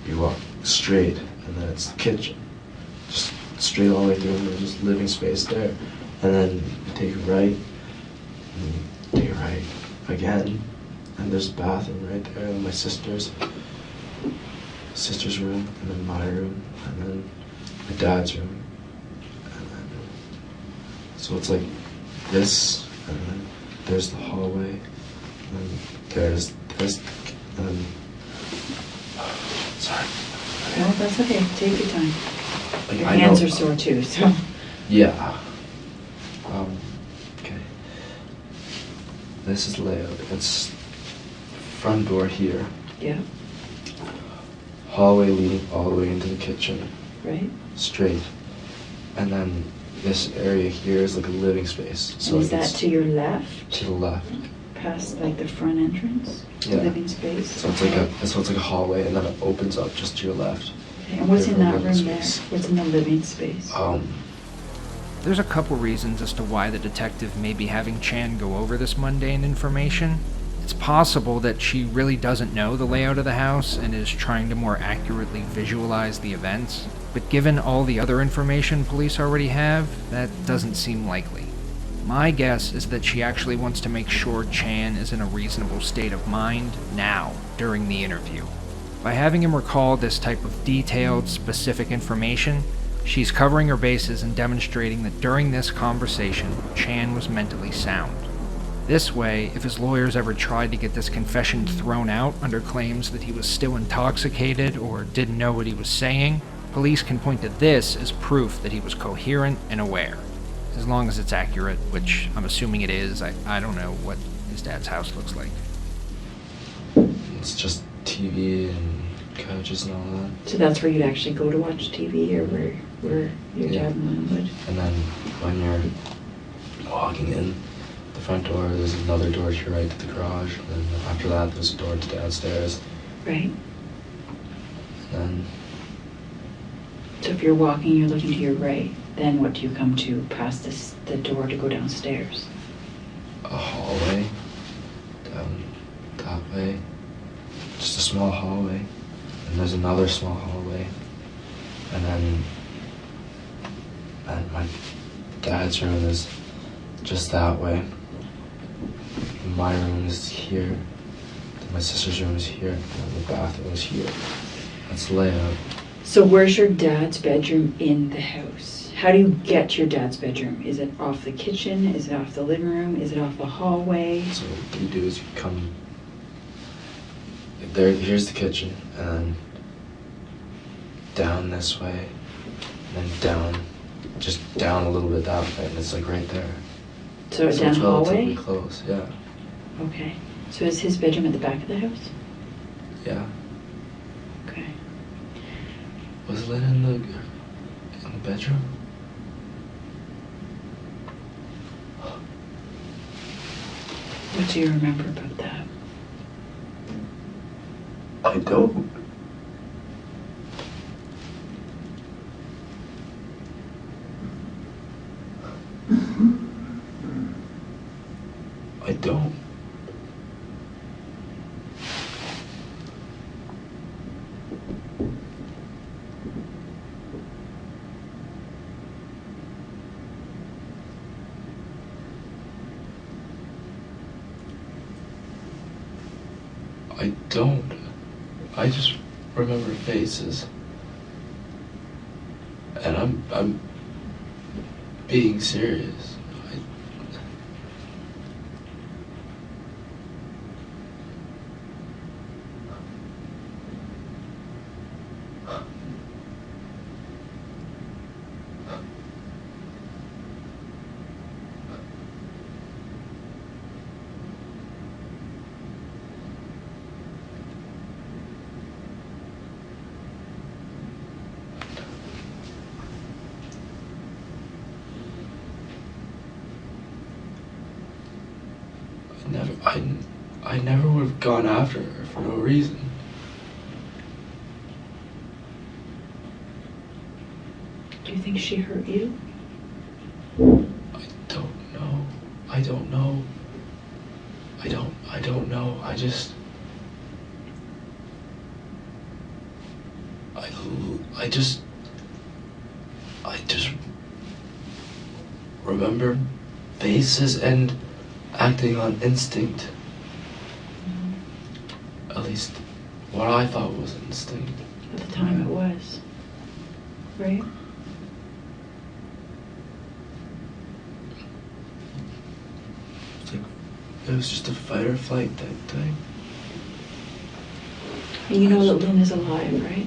you walk straight, and then it's the kitchen. Just straight all the way through, and there's just living space there. And then you take a right, and you take a right again, and there's a bathroom right there, and my sister's room, and then my room, and then my dad's room. So it's like this, and then there's the hallway, and then there's and then, sorry. No, that's okay. Take your time. Like, Your hands are sore too, so. Yeah. Okay. This is layout. It's front door here. Yeah. Hallway leading all the way into the kitchen. Right. Straight. And then this area here is like a living space. So is that to your left? To the left. Past like the front entrance? Yeah. Living space? So it's like a hallway, and then it opens up just to your left. Okay. And what's in that room space. there? What's in the living space? There's a couple reasons as to why the detective may be having Chan go over this mundane information. It's possible that she really doesn't know the layout of the house and is trying to more accurately visualize the events, but given all the other information police already have, that doesn't seem likely. My guess is that she actually wants to make sure Chan is in a reasonable state of mind now, during the interview. By having him recall this type of detailed, specific information, she's covering her bases and demonstrating that during this conversation, Chan was mentally sound. This way, if his lawyers ever tried to get this confession thrown out under claims that he was still intoxicated or didn't know what he was saying, police can point to this as proof that he was coherent and aware. As long as it's accurate, which I'm assuming it is. I don't know what his dad's house looks like. It's just TV and couches and all that. So that's where you'd actually go to watch TV, or where your dad and Lynn would? And then when you're walking in the front door, there's another door to your right to the garage, and then after that there's a door to downstairs. Right. And then So if you're walking, you're looking to your right, then what do you come to past the door to go downstairs? a hallway down that way. Just a small hallway. And there's another small hallway. And my dad's room is just that way. my room is here, then my sister's room is here, and then the bathroom is here. That's the layout. So where's your dad's bedroom in the house? How do you get to your dad's bedroom? Is it off the kitchen? Is it off the living room? Is it off the hallway? So what you do is you come there. Here's the kitchen, and then down this way, and then down, just down a little bit that way, and it's like right there. So So down it's the relatively hallway? close. Yeah. Okay. So is his bedroom at the back of the house? Yeah. Okay. Was Lynn in the bedroom? What do you remember about that? I don't. I don't. I don't. I just remember faces. And I'm being serious. I never would have gone after her for no reason. Do you think she hurt you? I don't know. I don't know. I don't know. I just remember faces and acting on instinct. At least what I thought was instinct. At the time it was. Right? It was just a fight or flight type thing. And you know that Lynn is alive, right?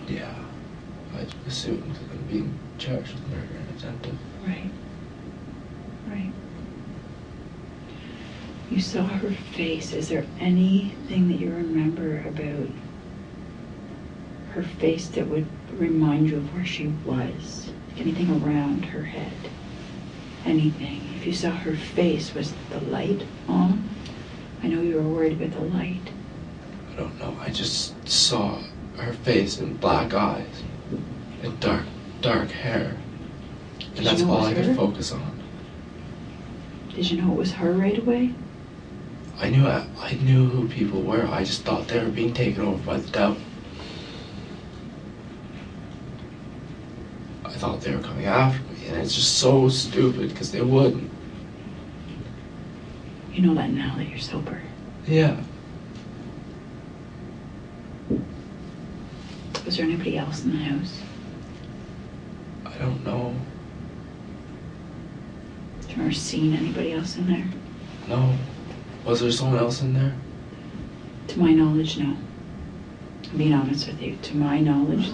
Yeah. I assumed I'm being charged with murder and attempted. Right. Right. You saw her face. Is there anything that you remember about her face that would remind you of where she was? Anything around her head? Anything? If you saw her face, was the light on? I know you were worried about the light. I don't know. I just saw her face and black eyes and dark hair. And that's all I could focus on. Did you know it was her right away? I knew who people were. I just thought they were being taken over by the devil. I thought they were coming after me, and it's just so stupid because they wouldn't. You know that now that you're sober. Yeah. Was there anybody else in the house? I don't know. Have you ever seen anybody else in there? No. Was there someone else in there? To my knowledge, no. I'm being honest with you. To my knowledge,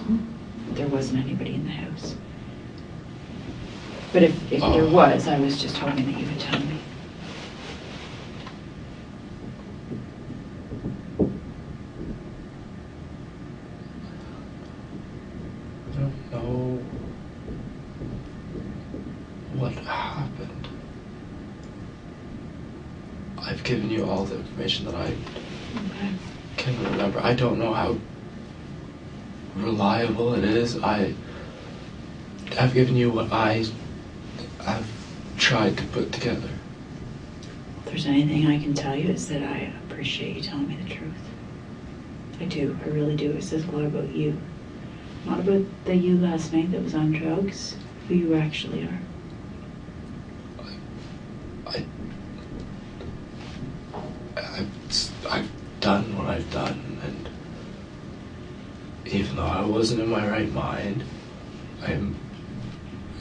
there wasn't anybody in the house. But if there was, I was just hoping that you would tell me. I don't know what happened. I've given you all the information that I can remember. I don't know how reliable it is. I've given you what I've tried to put together. If there's anything I can tell you, it's that I appreciate you telling me the truth. I do. I really do. It says a lot about you. Not about the you last night that was on drugs, who you actually are. done what I've done, and even though I wasn't in my right mind, I'm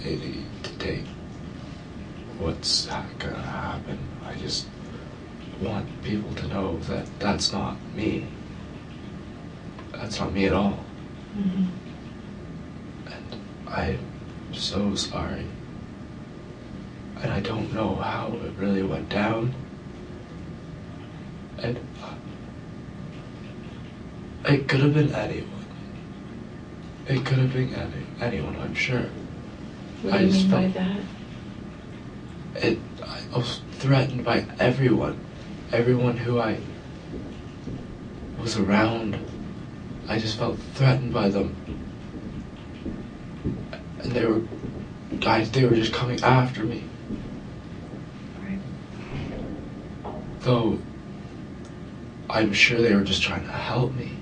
ready to take what's gonna happen. I just want people to know that that's not me. That's not me at all. Mm-hmm. And I'm so sorry. And I don't know how it really went down. And it could have been anyone. It could have been anyone, I'm sure. What do you mean by that? I was threatened by everyone. Everyone who I was around. I just felt threatened by them. And they were just coming after me. Right. Though I'm sure they were just trying to help me.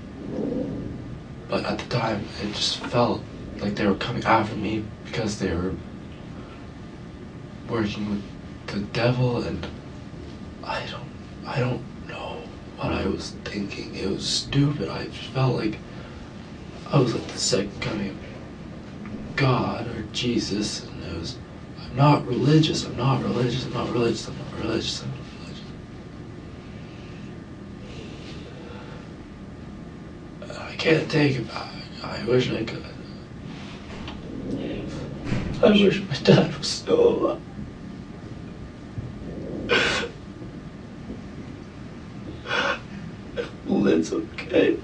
But at the time, it just felt like they were coming after me because they were working with the devil, and I don't know what I was thinking. It was stupid. I just felt like I was like the second coming of God or Jesus, and it was, I'm not religious, I'm not religious, I'm not religious, I'm not religious, I'm not religious. I can't take it back. I wish I could. I wish my dad was still alive. It's okay.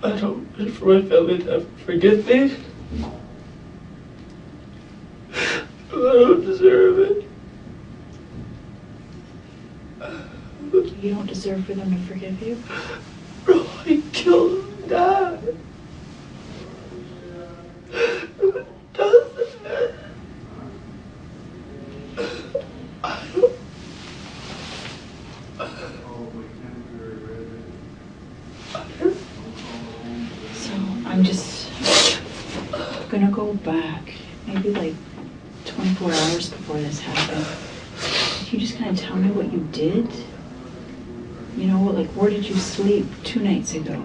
I don't wish for my family to ever forget me. I don't deserve it. You don't deserve for them to forgive you? Bro, I killed Dad. Who does that? I don't. So I'm just gonna go back maybe like 24 hours before this happened. Can you just kind of tell me what you did? You know, like where did you sleep 2 nights ago?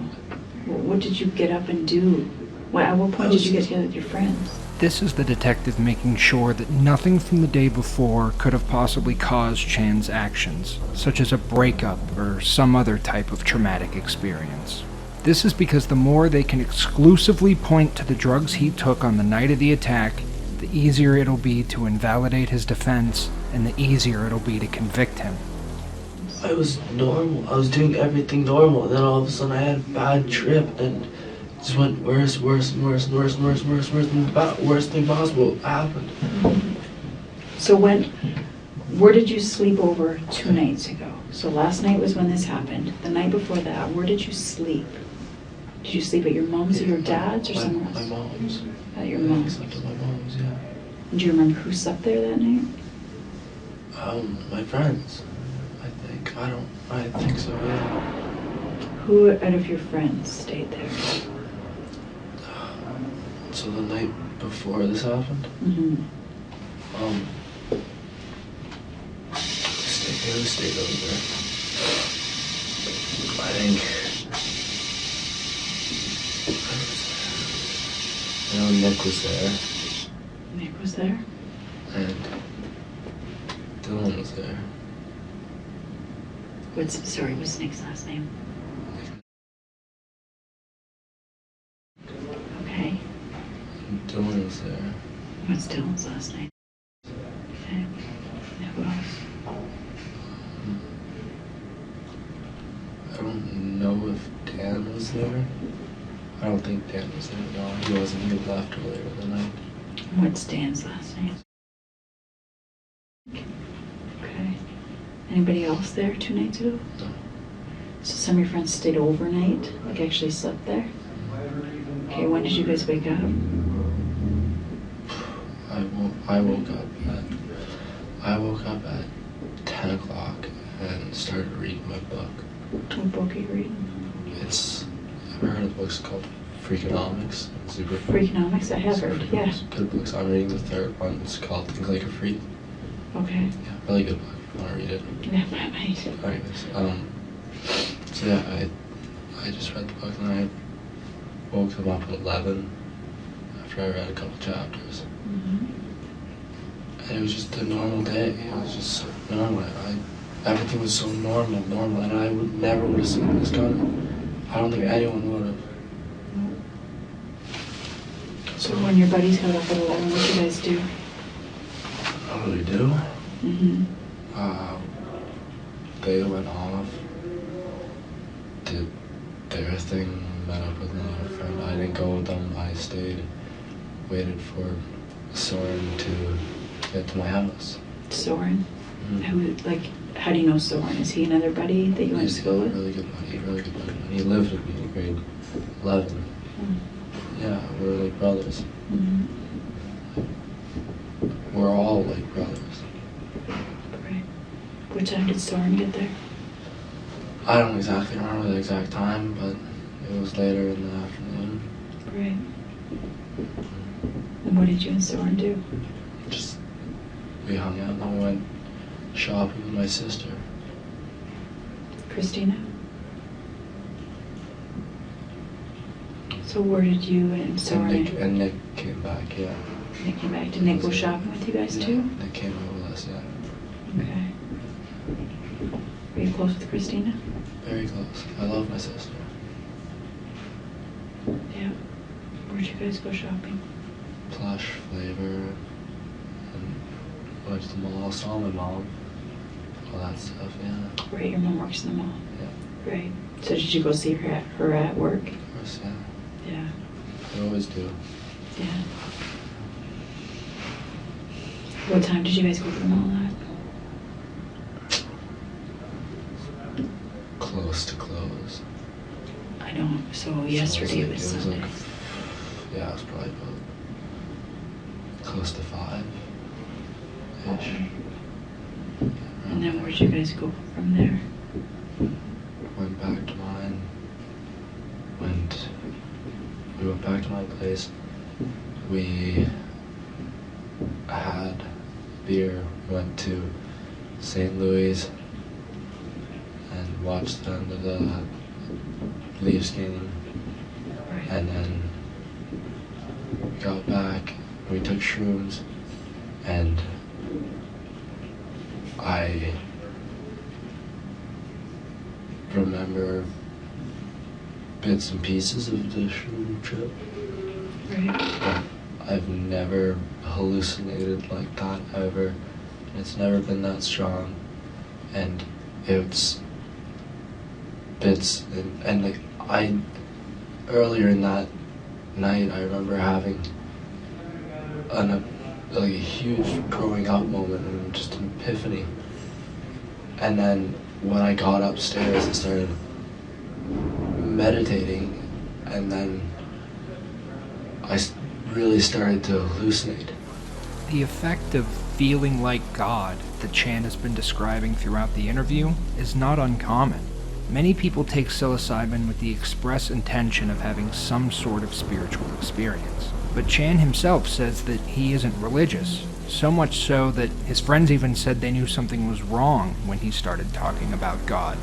What did you get up and do? At what point did you get together with your friends? This is the detective making sure that nothing from the day before could have possibly caused Chan's actions, such as a breakup or some other type of traumatic experience. This is because the more they can exclusively point to the drugs he took on the night of the attack, the easier it'll be to invalidate his defense, and the easier it'll be to convict him. I was normal. I was doing everything normal. And then all of a sudden I had a bad trip, and it just went worse, worse, and worse, and worse, and worse, and worse, worse, and the worst thing possible happened. So where did you sleep over 2 nights ago? So last night was when this happened. The night before that, where did you sleep? Did you sleep at your mom's or your dad's or somewhere else? My mom's. At your mom's. I slept at my mom's, yeah. Do you remember who slept there that night? My friends. I think so, yeah. Who out of your friends stayed there? So the night before this happened, Mm-hmm. who stayed over there? I think, I know Nick was there, Nick was there? and Dylan was there. What's Nick's last name? Okay. And Dylan was there. What's Dylan's last name? Okay. Now who else? I don't know if Dan was there. I don't think Dan was there, no. He wasn't. He left earlier in the night. What's Dan's last name? Okay. Anybody else there 2 nights ago? No. So some of your friends stayed overnight, like actually slept there? Okay, when did you guys wake up? I woke up at 10 o'clock and started reading my book. What book are you reading? I've heard of books called Freakonomics. Super. Freakonomics, I have heard, yeah. Good books. I'm reading the third one. It's called Think Like a Freak. Okay. Yeah, really good book. If you want to read it. Yeah, right. Anyways, so yeah, I just read the book and I woke them up at 11 after I read a couple chapters. And it was just a normal day. It was just so normal. Everything was so normal, and I would never would have seen this coming. I don't think anyone would have. So when your buddies got up at 11, what did you guys do? What do we do? Mm-hmm. They went off, did their thing, met up with another friend. I didn't go with them. I stayed, waited for Soren to get to my house. Soren? How do you know Soren? Is he another buddy that you went to school with? Really good buddy, And he lived with me in grade 11. Yeah, we're like brothers. We're all like brothers. Right. What time did Soren get there? I don't exactly remember the exact time, but it was later in the afternoon. Right. And what did you and Soren do? We hung out and then we went shopping with my sister. Christina? So where did you and Soren... And Nick came back, yeah. Nick came back. Did Nick go shopping with you guys too? Nick came out with us, yeah. Okay. Were you close with Christina? Very close. I love my sister. Yeah. Where'd you guys go shopping? Plush, Flavor, and went to the mall, saw my mom, all that stuff, yeah. Right, your mom works in the mall. Yeah. Right. So did you go see her at work? Of course, yeah. Yeah. I always do. Yeah. What time did you guys go to the mall at? Close to close. I know. So yesterday was Sunday. Yeah, it was probably about close to 5-ish. Okay. And then where'd you guys go from there? Went back to mine. We went back to my place. We had beer, went to St. Louis and watched the end of the Leafs game. Right. And then we got back, we took shrooms, and I remember bits and pieces of the shroom trip. Right. But I've never hallucinated like that ever. It's never been that strong. And it's bits and like earlier in that night I remember having a huge growing up moment and just an epiphany. And then when I got upstairs and started meditating, and then I really started to hallucinate. The effect of feeling like God that Chan has been describing throughout the interview is not uncommon. Many people take psilocybin with the express intention of having some sort of spiritual experience. But Chan himself says that he isn't religious, so much so that his friends even said they knew something was wrong when he started talking about God.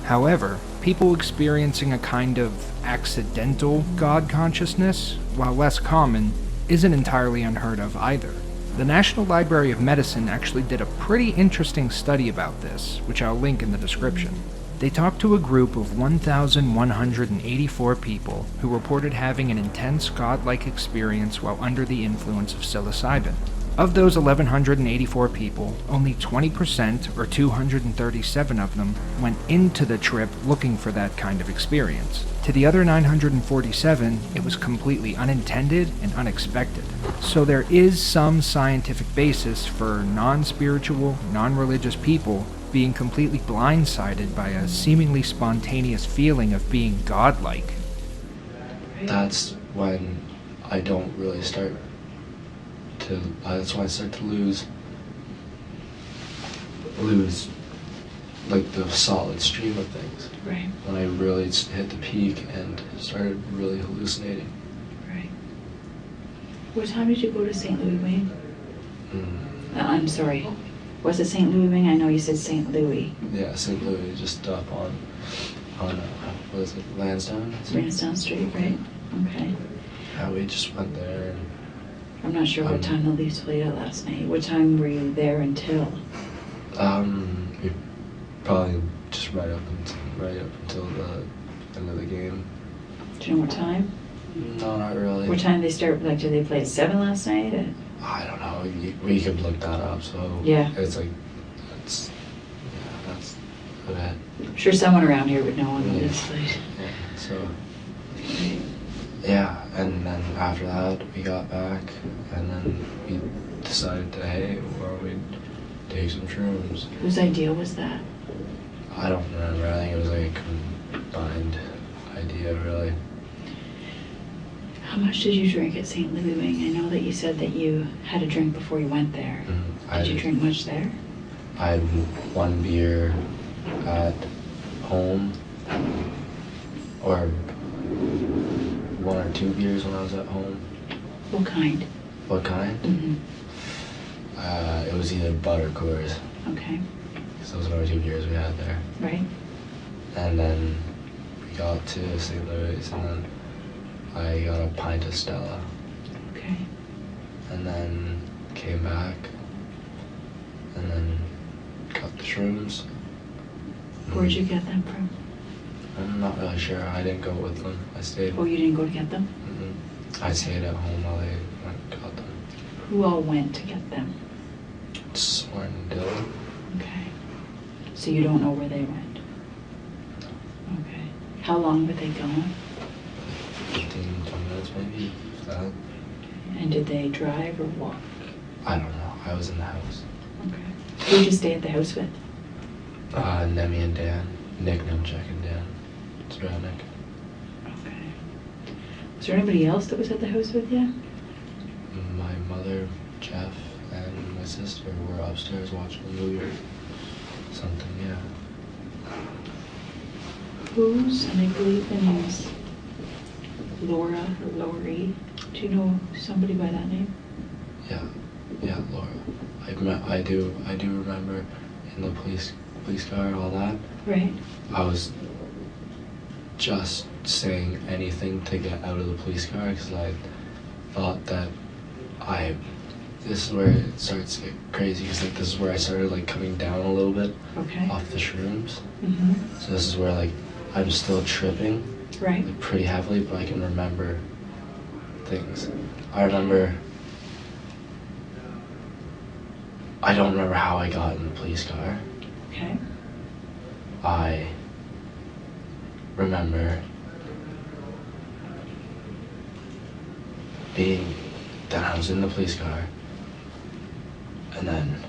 However, people experiencing a kind of accidental God consciousness, while less common, isn't entirely unheard of either. The National Library of Medicine actually did a pretty interesting study about this, which I'll link in the description. They talked to a group of 1,184 people who reported having an intense godlike experience while under the influence of psilocybin. Of those 1,184 people, only 20%, or 237 of them, went into the trip looking for that kind of experience. To the other 947, it was completely unintended and unexpected. So there is some scientific basis for non-spiritual, non-religious people being completely blindsided by a seemingly spontaneous feeling of being godlike. That's when I don't really start that's when I start to lose like the solid stream of things. Right. When I really hit the peak and started really hallucinating. Right. What time did you go to St. Louis Wing? I'm sorry. Was it St. Louis Wing? I know you said St. Louis. Yeah, St. Louis, just up on what is it, Lansdowne? Lansdowne Street, right? Okay. Yeah, we just went there. And, I'm not sure what time the Leafs played out last night. What time were you there until? We probably just right up until the end of the game. Do you know what time? No, not really. What time did they start? Like, did they play at 7 last night? I don't know. We could look that up. So Yeah. it's like that's okay. I'm sure someone around here would know when the Yeah. Leafs played. Yeah. So yeah, and then after that we got back, and then we decided to we'd take some shrooms. Whose idea was that? I don't remember. I think it was like a combined idea, really. How much did you drink at St. Louis Wing? I know that you said that you had a drink before you went there. Did you drink much there? I had one beer at home, or one or two beers when I was at home. What kind? What kind? Mm-hmm. It was either Bud or Coors. Okay. So those were the 2 beers we had there. Right. And then we got to St. Louis, and then I got a pint of Stella. Okay. And then came back, and then got the shrooms. Where'd you get them from? I'm not really sure. I didn't go with them. I stayed. Oh, you didn't go to get them? I stayed at home while they went and got them. Who all went to get them? Soren and Dylan. Okay. So you don't know where they went? Okay. How long were they gone? 15, 20 minutes maybe. If that. And did they drive or walk? I don't know. I was in the house. Okay. Who did you stay at the house with? Nemi and Dan. Nick Nemchek and Dan Zdravnik. Okay. Was there anybody else that was at the house with you? My mother, Jeff, and my sister were upstairs watching a movie or something, yeah. Whose, and I believe the name's Laura or Lori. Do you know somebody by that name? Yeah, Laura. I do remember in the police car, all that. Right. I was just saying anything to get out of the police car because I thought that this is where it starts to get crazy because like this is where I started like coming down a little bit off the shrooms. Mm-hmm. So this is where like I'm still tripping like, pretty heavily, but I can remember things. I don't remember how I got in the police car. Okay. I remember being that I was in the police car, and then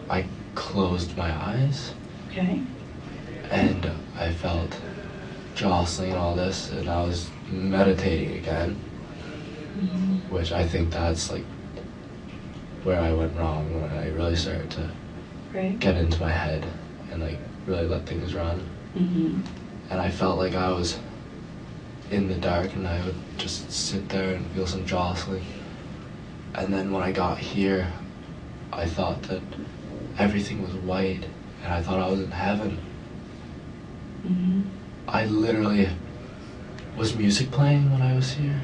I closed my eyes. Okay. And I felt jostling and all this, and I was meditating again, which I think that's like where I went wrong, when I really started to get into my head and like really let things run. Mm-hmm. And I felt like I was in the dark, and I would just sit there and feel some jostling. And then when I got here, I thought that everything was white, and I thought I was in heaven. Mm-hmm. I literally, was music playing when I was here?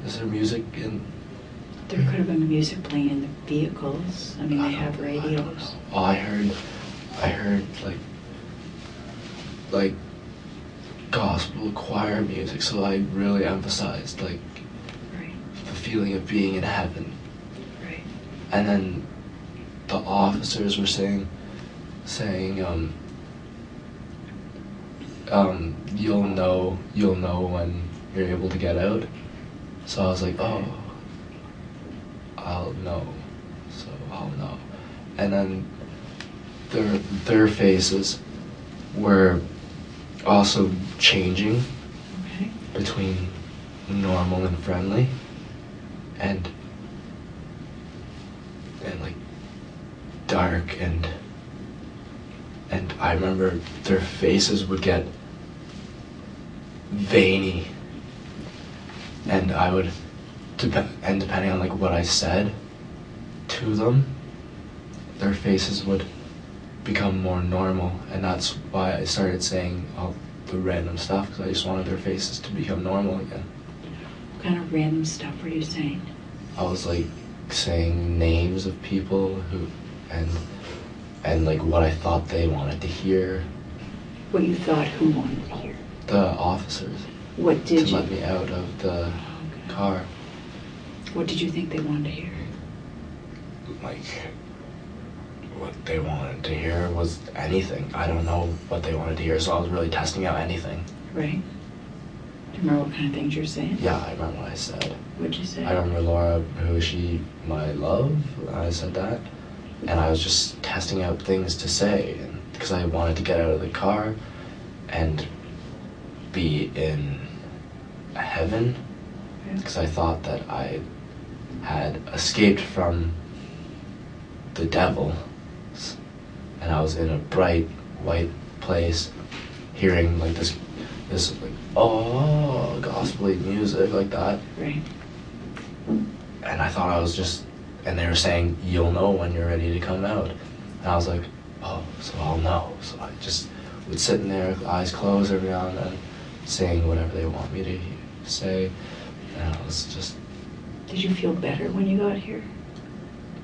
Is there music in? There could have been music playing in the vehicles. I mean, they have radios. Oh, I heard like gospel choir music, so I really emphasized like the feeling of being in heaven. Right. And then the officers were saying you'll know when you're able to get out. So I was like, oh, I'll know. So I'll know. And then their faces were also changing between normal and friendly and like dark and And I remember their faces would get veiny, and I would, and depending on like what I said to them, their faces would become more normal, and that's why I started saying all the random stuff, because I just wanted their faces to become normal again. What kind of random stuff were you saying? I was like saying names of people who, and like what I thought they wanted to hear. What you thought who wanted to hear? The officers. What did to you? let me out of the car. What did you think they wanted to hear? Like, what they wanted to hear was anything. I don't know what they wanted to hear, so I was really testing out anything. Right. Do you remember what kind of things you're saying? Yeah, I remember what I said. What'd you say? I remember Laura, who is she, my love? I said that. And I was just testing out things to say, because I wanted to get out of the car and be in heaven, because I thought that I had escaped from the devil, and I was in a bright white place, hearing like this like, oh, gospel-y music like that. Right. And I thought I was just, and they were saying, you'll know when you're ready to come out. And I was like, oh, so I'll know. So I just would sit in there, eyes closed every now and then, saying whatever they want me to say. And I was just... Did you feel better when you got here?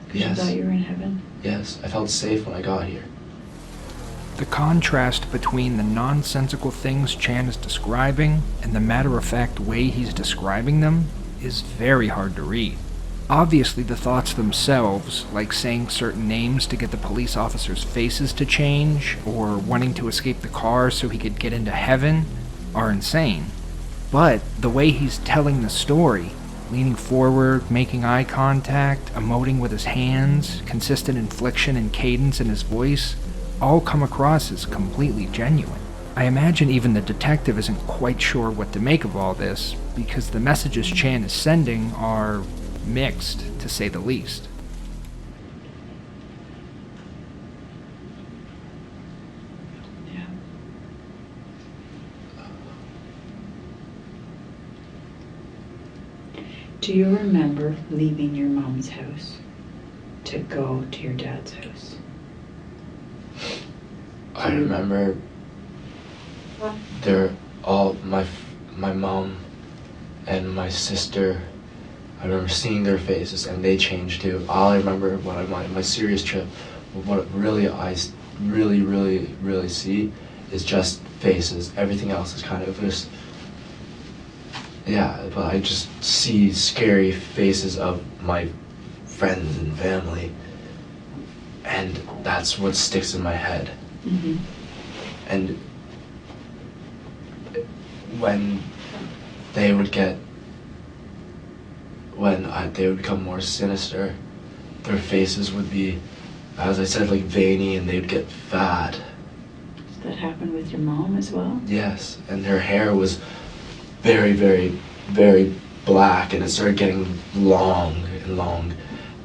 Because Yes. you thought you were in heaven? Yes, I felt safe when I got here. The contrast between the nonsensical things Chan is describing and the matter-of-fact way he's describing them is very hard to read. Obviously, the thoughts themselves, like saying certain names to get the police officers' faces to change, or wanting to escape the car so he could get into heaven, are insane. But the way he's telling the story, leaning forward, making eye contact, emoting with his hands, consistent inflection and cadence in his voice, all come across as completely genuine. I imagine even the detective isn't quite sure what to make of all this, because the messages Chan is sending are mixed, to say the least. Yeah. Do you remember leaving your mom's house to go to your dad's house? I remember they're all, my mom and my sister, I remember seeing their faces, and they changed too. All I remember when I'm on my serious trip, what really I really see is just faces. Everything else is kind of just, yeah, but I just see scary faces of my friends and family, and that's what sticks in my head. Mm-hmm. And when they would get, they would become more sinister, their faces would be, as I said, like veiny, and they'd get fat. Does that happen with your mom as well? Yes, and her hair was very, very, very black, and it started getting long and long,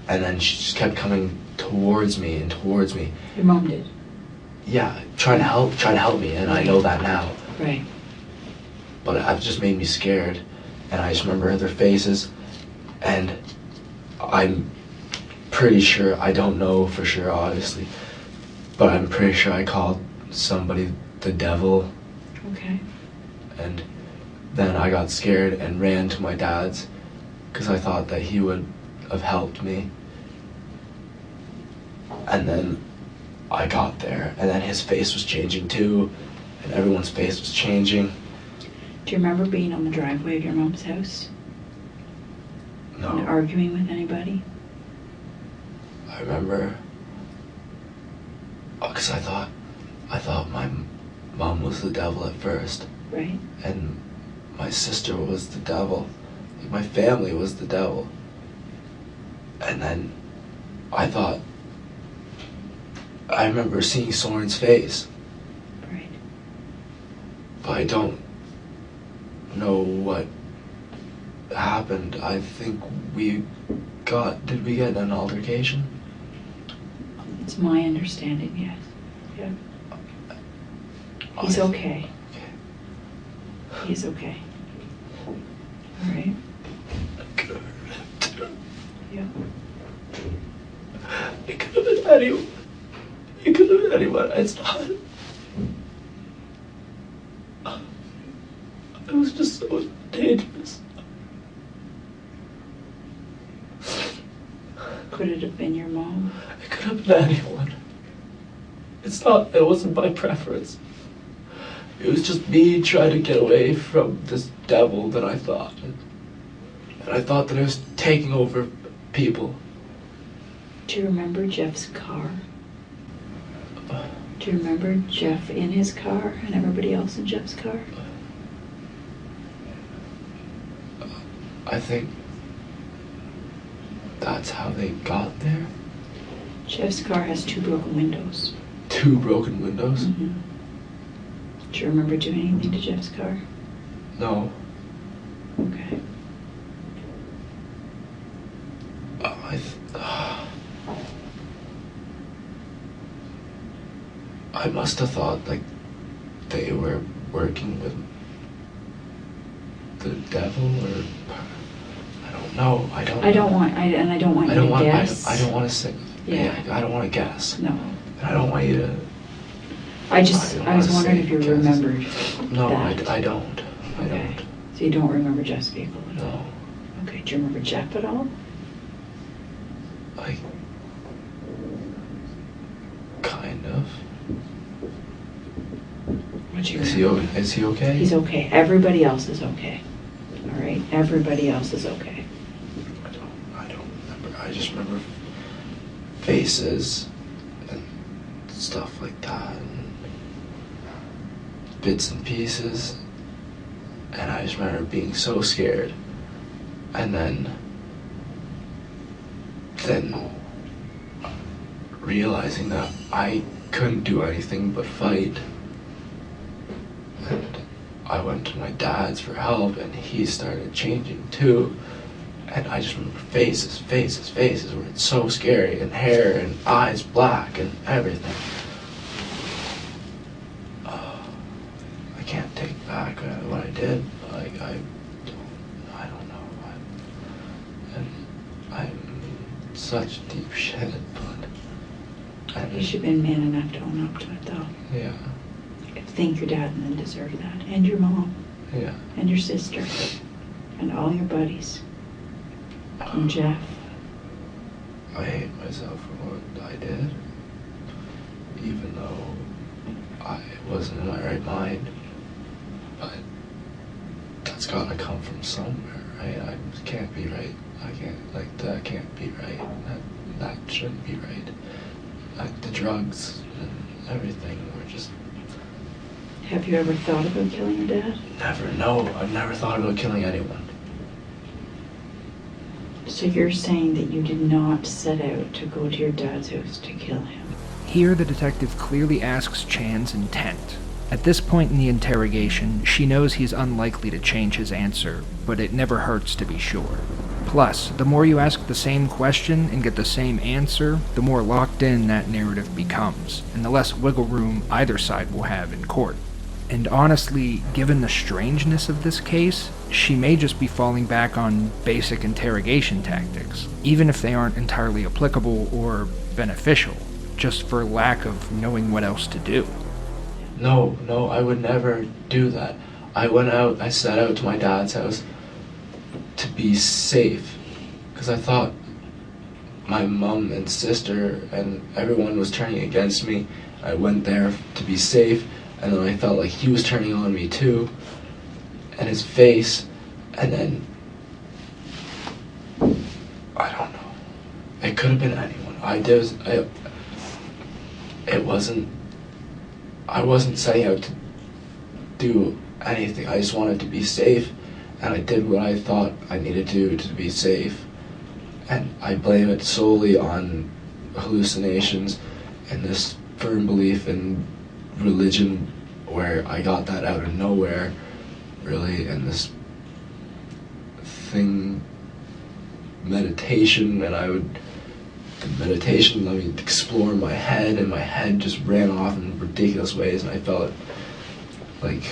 and then she just kept coming towards me and towards me. Your mom did? Yeah, trying to help me, and I know that now. Right. But it just made me scared, and I just remember their faces, and I'm pretty sure, I don't know for sure obviously, but I'm pretty sure I called somebody the devil. Okay. And then I got scared and ran to my dad's, because I thought that he would have helped me. And then I got there, and then his face was changing too, and everyone's face was changing. Do you remember being on the driveway of your mom's house? No. And arguing with anybody? I remember, because I thought my mom was the devil at first, Right. and my sister was the devil, like my family was the devil. And then I remember seeing Soren's face, Right. but I don't know what happened. I think did we get an altercation? It's my understanding, yes. Yeah. He's okay. He's okay. All right? Yeah. It could have been anyone. It could have been anyone. It's not. It was just so dangerous. Could it have been your mom? It could have been anyone. It's not, it wasn't by preference. It was just me trying to get away from this devil that I thought. And I thought that it was taking over people. Do you remember Jeff's car? Do you remember Jeff in his car and everybody else in Jeff's car? I think that's how they got there. Jeff's car has 2 broken windows. 2 broken windows? Mm-hmm. Do you remember doing anything to Jeff's car? No. Okay. I must have thought like they were working with the devil, or I don't know. I don't want you to guess. I don't want to say. Yeah. I don't want to guess. No. And I don't want you to. I was wondering if you remembered. No, that. I don't. I Okay. don't. So you don't remember Jeff's vehicle at all? No. Okay. Do you remember Jeff at all? Kind of. What do you Is remember? is he okay? He's okay. Everybody else is okay. All right? Everybody else is okay. I don't remember. I just remember faces and stuff like that, and bits and pieces. And I just remember being so scared. And then realizing that I couldn't do anything but fight. And I went to my dad's for help, and he started changing too. And I just remember faces where it's so scary, and hair and eyes black and everything. I can't take back what I did. Like I don't know. I'm in such deep shit, but You should have been man enough to own up to it, though. yeah, Thank your dad and then deserve that. And your mom. yeah. And your sister. And all your buddies. And Jeff. I hate myself for what I did, even though I wasn't in my right mind. But that's gotta come from somewhere, right? I can't be right. I can't, like, that can't be right. That shouldn't be right. Like, the drugs and everything were just... Have you ever thought about killing your dad? Never, no. I've never thought about killing anyone. So you're saying that you did not set out to go to your dad's house to kill him? Here, the detective clearly asks Chan's intent. At this point in the interrogation, she knows he's unlikely to change his answer, but it never hurts to be sure. Plus, the more you ask the same question and get the same answer, the more locked in that narrative becomes, and the less wiggle room either side will have in court. And honestly, given the strangeness of this case, she may just be falling back on basic interrogation tactics, even if they aren't entirely applicable or beneficial, just for lack of knowing what else to do. No, I would never do that. I set out to my dad's house to be safe, because I thought my mom and sister and everyone was turning against me. I went there to be safe, and then I felt like he was turning on me too, and his face, and then I don't know. It could have been anyone. I wasn't setting out to do anything. I just wanted to be safe, and I did what I thought I needed to do to be safe. And I blame it solely on hallucinations and this firm belief in religion, where I got that out of nowhere, really, and this thing, meditation, and meditation let me explore my head, and my head just ran off in ridiculous ways, and I felt like,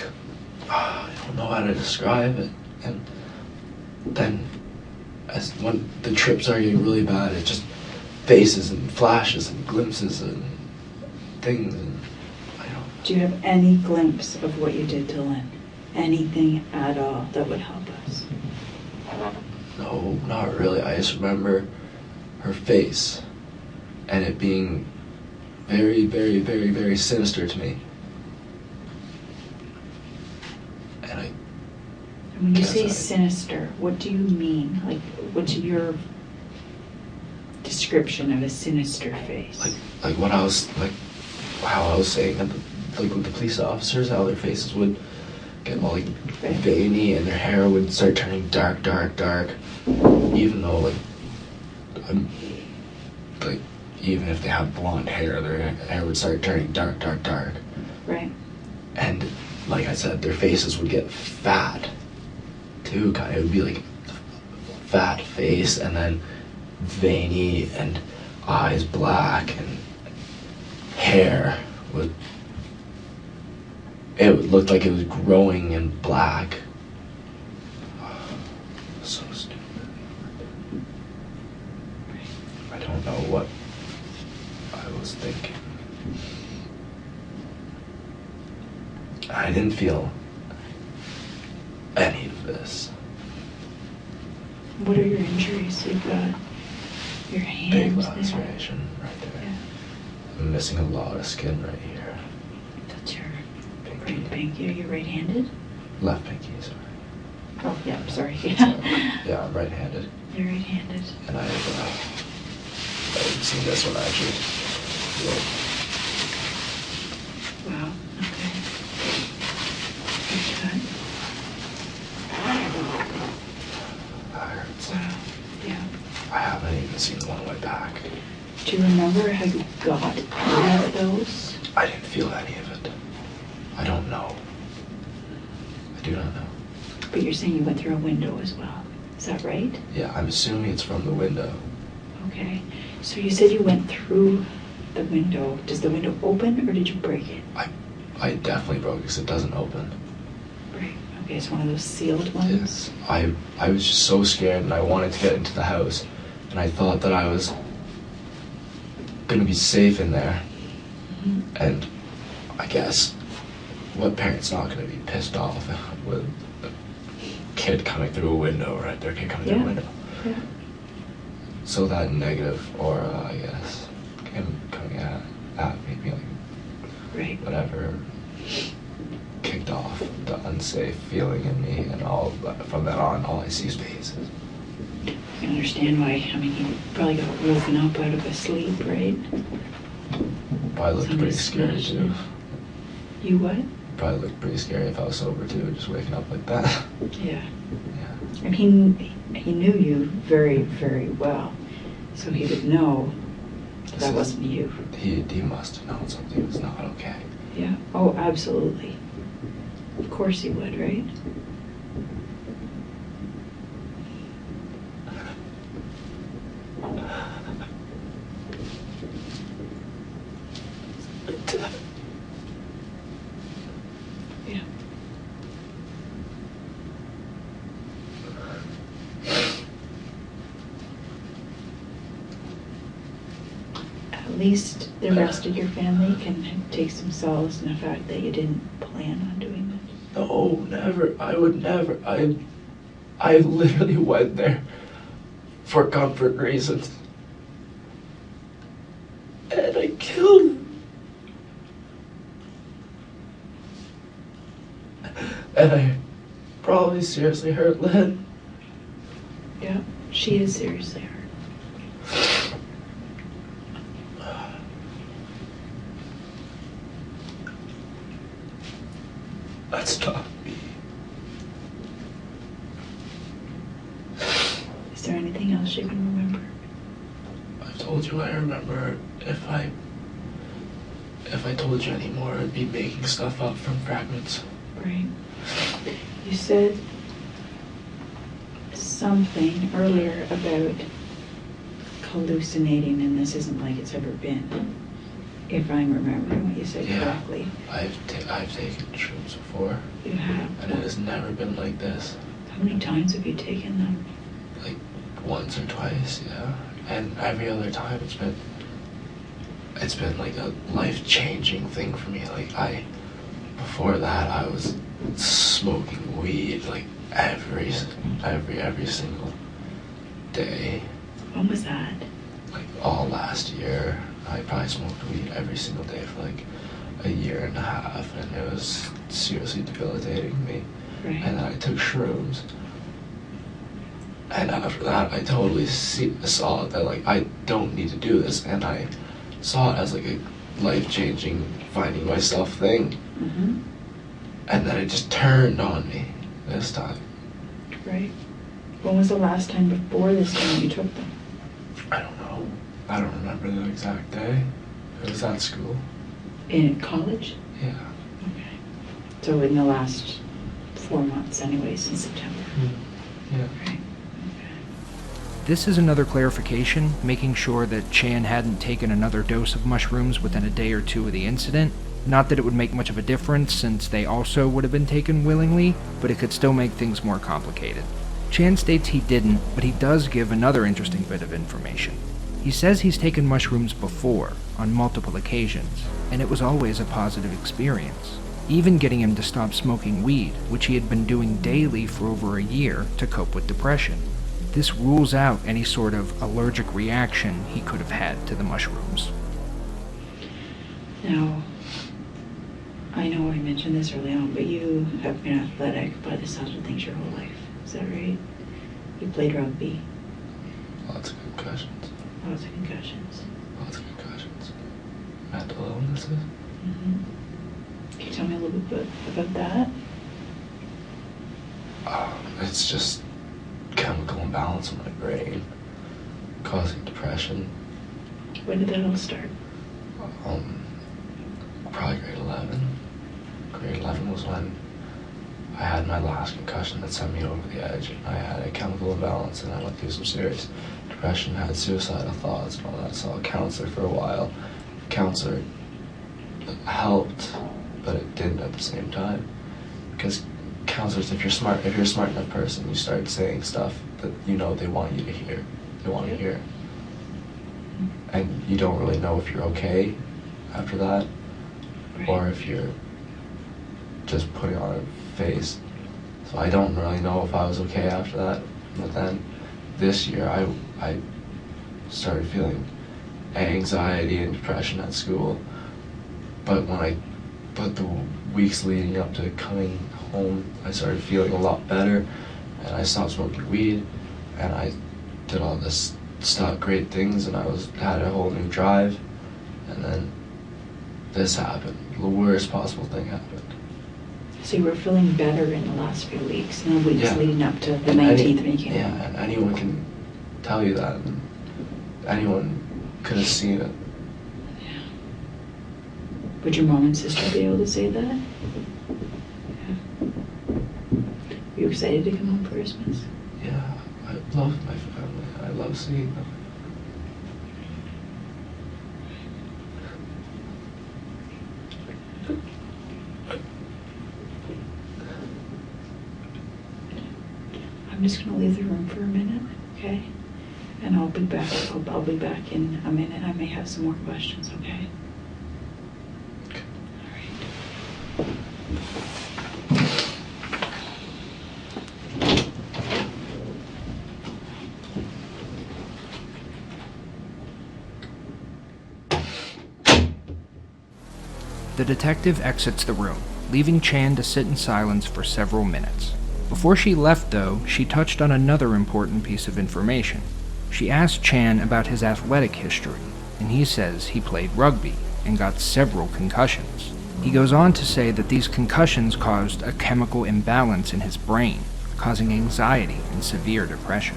I don't know how to describe it. And then when the trips are getting really bad, it just faces and flashes and glimpses and things, and I don't. Do you have any glimpse of what you did to Lynn? Anything at all that would help us? No, not really. I just remember her face and it being very, very, very, very sinister to me. And when you say sinister, what do you mean? Like, what's your description of a sinister face? Like what I was, like, how I was saying, like with the police officers, how their faces would get all like veiny and their hair would start turning dark, even though like even if they have blonde hair, their hair would start turning dark. Right. And like I said, their faces would get fat too, kind of. It would be like fat face and then veiny and eyes black and hair would, it would look like it was growing in black. So stupid. I don't know what I was thinking. I didn't feel any of this. What are your injuries? You've got your hands Big there. laceration right there. Yeah. I'm missing a lot of skin right here. That's your Pinky. right pinky. Are you right-handed? Left pinky, sorry. Oh, yeah, sorry. Yeah, I'm right-handed. You're right-handed. And I didn't see this one actually. Wow, okay. Good cut. That hurts. Wow, yeah. I haven't even seen one on my back. Do you remember how you got any of those? I didn't feel any of it. I don't know. I do not know. But you're saying you went through a window as well. Is that right? Yeah, I'm assuming it's from the window. Okay. So you said you went through the window. Does the window open or did you break it? I definitely broke it because it doesn't open. Right. Okay, it's one of those sealed ones? Yes. I was just so scared and I wanted to get into the house. And I thought that I was going to be safe in there. Mm-hmm. And I guess what parent's not going to be pissed off with a kid coming through a window, right? Their kid coming through a window. Yeah. So that negative aura, I guess, him coming at me, being like, Right. whatever, kicked off the unsafe feeling in me, and all from then on, all I see is faces. I can understand why. I mean, he probably got woken up out of a sleep, right? Probably looked Somebody pretty scary smashed too. him. You what? Probably looked pretty scary if I was sober too, just waking up like that. Yeah. Yeah. And he knew you very, very well. So he would know that wasn't you. He must have known something was not okay. Yeah. Oh, absolutely. Of course he would, right? Yeah. At least the rest of your family can take some solace in the fact that you didn't plan on doing this. No, never. I would never. I literally went there for comfort reasons. And I killed him. And I probably seriously hurt Lynn. Yeah, she is seriously hurt. That's not me. Is there anything else you can remember? I've told you I remember. If I told you anymore, I'd be making stuff up from fragments. Right. You said something earlier about hallucinating, and this isn't like it's ever been. if I'm remembering what you said Yeah. correctly. I've taken shrooms before, You have. and it has never been like this. How many times have you taken them? Like once or twice, yeah. And every other time it's been like a life-changing thing for me. Like before that I was smoking weed like every single day. When was that? Like all last year, I probably smoked weed every single day for like a year and a half, and it was seriously debilitating me. Right. And then I took shrooms, and after that I totally saw that like I don't need to do this, and I saw it as like a life-changing finding myself thing. Mm-hmm. And then it just turned on me this time. Right. When was the last time before this time you took them? I don't know. I don't remember the exact day. It was at school. In college? Yeah. Okay. So in the last 4 months anyway, since September. Yeah. Right. Okay. This is another clarification, making sure that Chan hadn't taken another dose of mushrooms within a day or two of the incident. Not that it would make much of a difference, since they also would have been taken willingly, but it could still make things more complicated. Chan states he didn't, but he does give another interesting bit of information. He says he's taken mushrooms before, on multiple occasions, and it was always a positive experience, even getting him to stop smoking weed, which he had been doing daily for over a year to cope with depression. This rules out any sort of allergic reaction he could have had to the mushrooms. Now, I know I mentioned this early on, but you have been athletic by the sound of things your whole life. Is that right? You played rugby. Lots of concussions. Lots of concussions. Lots of concussions. Mental illnesses. Mm-hmm. Can you tell me a little bit about that? It's just chemical imbalance in my brain, causing depression. When did that all start? Probably grade 11. Grade 11 was when I had my last concussion that sent me over the edge. I had a chemical imbalance, and I went through some serious depression, had suicidal thoughts and all that. Saw a counselor for a while. Counselor helped, but it didn't at the same time. Because counselors, if you're a smart enough person, you start saying stuff that you know they want you to hear. They want to hear. And you don't really know if you're okay after that, Right. or if you're just putting on a face. So I don't really know if I was okay after that. But then this year I started feeling anxiety and depression at school. But the weeks leading up to coming home, I started feeling a lot better, and I stopped smoking weed, and I did all this stuff, great things, and I had a whole new drive, and then this happened. The worst possible thing happened. So you were feeling better in the last few weeks, in the weeks Yeah. leading up to the 19th when you came Yeah, home. and anyone can tell you that, and anyone could have seen it. Yeah. Would your mom and sister be able to say that? Yeah. Were you excited to come home for Christmas? Yeah, I love my family. I love seeing them. I'm just going to leave the room for a minute, okay? And I'll be back. I'll be back in a minute. I may have some more questions, okay? Okay. All right. The detective exits the room, leaving Chan to sit in silence for several minutes. Before she left, though, she touched on another important piece of information. She asked Chan about his athletic history, and he says he played rugby and got several concussions. He goes on to say that these concussions caused a chemical imbalance in his brain, causing anxiety and severe depression.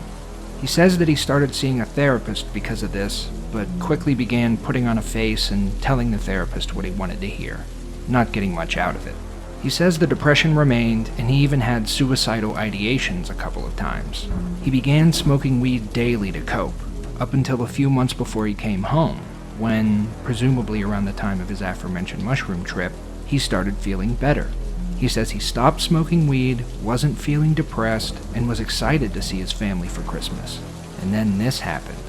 He says that he started seeing a therapist because of this, but quickly began putting on a face and telling the therapist what he wanted to hear, not getting much out of it. He says the depression remained, and he even had suicidal ideations a couple of times. He began smoking weed daily to cope, up until a few months before he came home, when, presumably around the time of his aforementioned mushroom trip, he started feeling better. He says he stopped smoking weed, wasn't feeling depressed, and was excited to see his family for Christmas. And then this happened.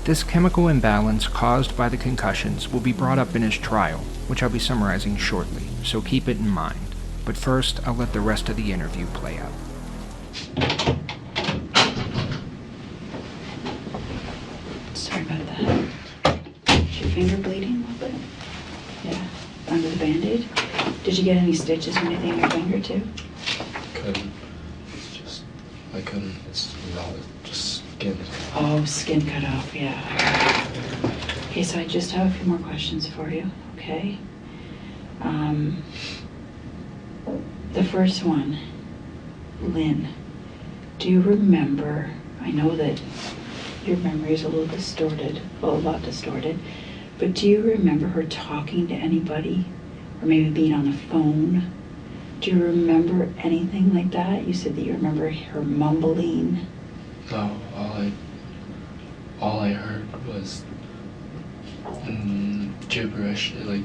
This chemical imbalance caused by the concussions will be brought up in his trial, which I'll be summarizing shortly, so keep it in mind. But first, I'll let the rest of the interview play out. Sorry about that. Is your finger bleeding a little bit? Yeah. Under the Band-Aid? Did you get any stitches or anything in your finger too? Couldn't. It's just, I couldn't. It's not just skin. Oh, skin cut off, yeah. Okay, so I just have a few more questions for you, okay? The first one, Lynn, do you remember, I know that your memory is a little distorted, well, a lot distorted, but do you remember her talking to anybody, or maybe being on the phone? Do you remember anything like that? You said that you remember her mumbling. No, all I heard was gibberish, like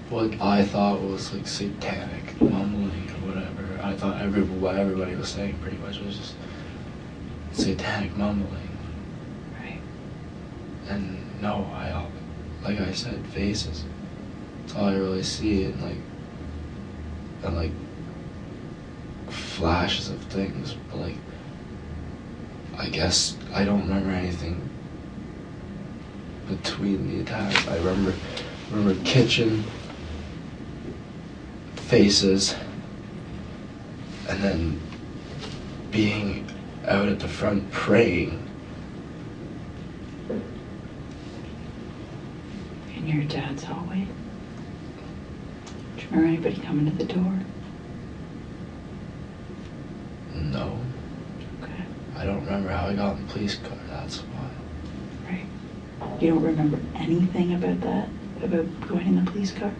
what I thought was like satanic mumbling or whatever. I thought what everybody was saying pretty much was just satanic mumbling. Right. And no, like I said, faces. That's all I really see, and like flashes of things, but like I guess I don't remember anything between the attacks. I remember kitchen, faces, and then being out at the front praying. In your dad's hallway? Do you remember anybody coming to the door? No. Okay. I don't remember how I got in the police car, that's why. Right. You don't remember anything about that? About going in the police car?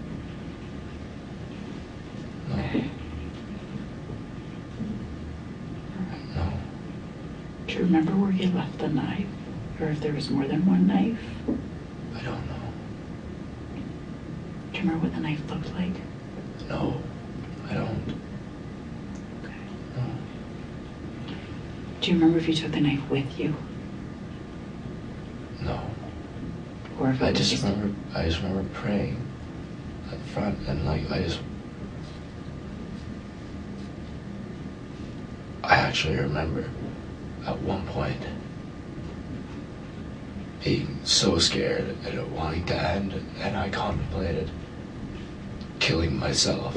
No. Okay. No. Do you remember where you left the knife? Or if there was more than one knife? I don't know. Do you remember what the knife looked like? No. I don't. Okay. No. Do you remember if you took the knife with you? No. Or if it I was just remember praying at the front, and like I actually remember at one point being so scared and it wanting to end, and I contemplated killing myself.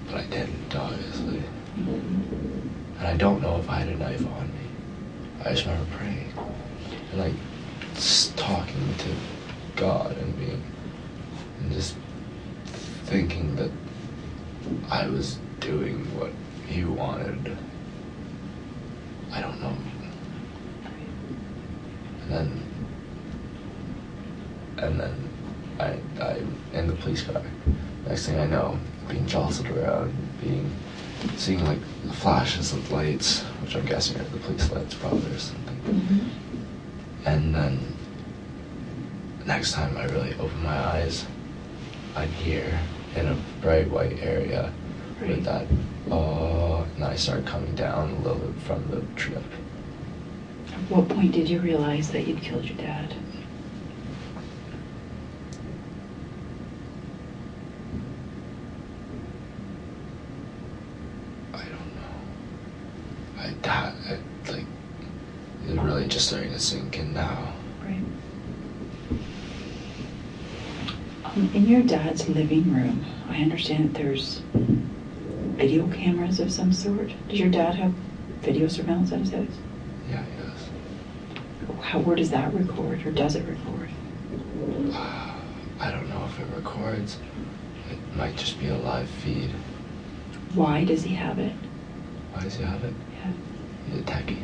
But I didn't, obviously. And I don't know if I had a knife on me. I just remember praying and like talking to God and just thinking that I was doing what He wanted. I don't know. And then I'm in the police car. Next thing I know, being jostled around, seeing like the flashes of lights, which I'm guessing are the police lights probably or something. Mm-hmm. And then next time I really open my eyes, I'm here in a bright white area with that, and I start coming down a little bit from the trip. At what point did you realize that you'd killed your dad? I don't know. Like, it's really just starting to sink in now. Right. In your dad's living room, I understand that there's video cameras of some sort. Does your dad have video surveillance at his house? Yeah, he does. Where does that record, or does it record? I don't know if it records. It might just be a live feed. Why does he have it? Why does he have it? Yeah. He's a techie.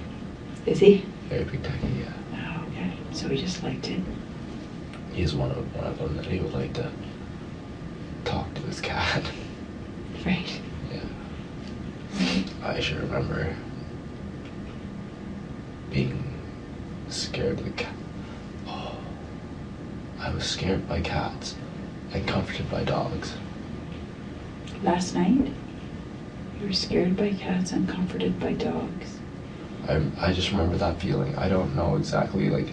Is he? Very big techie, yeah. Oh, okay. So he just liked it. He's one of them that he would like to talk to his cat. Right. Yeah. I should remember being scared of the cat. was scared by cats and comforted by dogs. Last night? You were scared by cats and comforted by dogs. I just remember that feeling. I don't know exactly like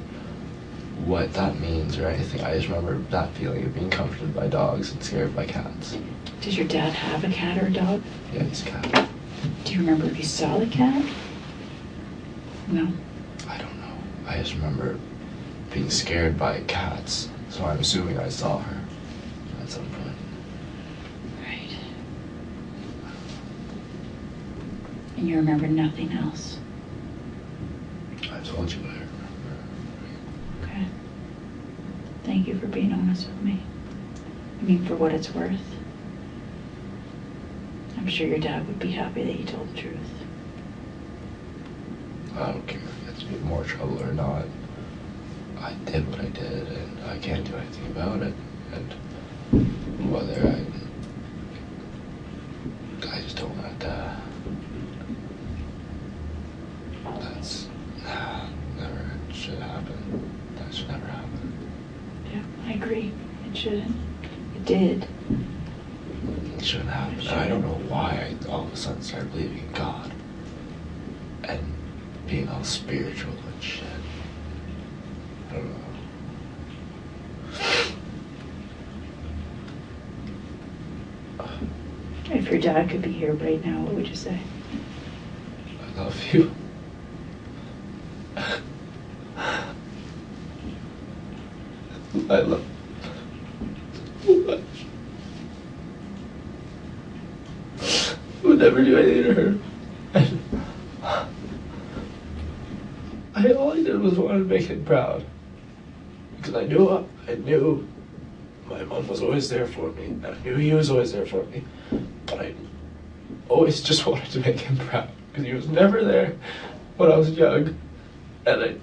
what that means or anything. I just remember that feeling of being comforted by dogs and scared by cats. Did your dad have a cat or a dog? Yeah, he's a cat. Do you remember if you saw the cat? No. I don't know. I just remember being scared by cats, so I'm assuming I saw her at some point. Right. And you remember nothing else? I told you I remember. Okay. Thank you for being honest with me. I mean, for what it's worth. I'm sure your dad would be happy that you told the truth. I don't care if it gets me in more trouble or not. I did what I did, and I can't do anything about it. And whether I just don't want to. That's never should happen. That should never happen. Yeah, I agree. It shouldn't. It did. It shouldn't happen. And I don't know why I all of a sudden started believing in God and being all spiritual and shit. I don't know. If your dad could be here right now, what would you say? I love you. I love you. I would never do anything to her. All I did was want to make him proud. Because I knew my mom was always there for me. And I knew he was always there for me. But I always just wanted to make him proud. Because he was never there when I was young. And I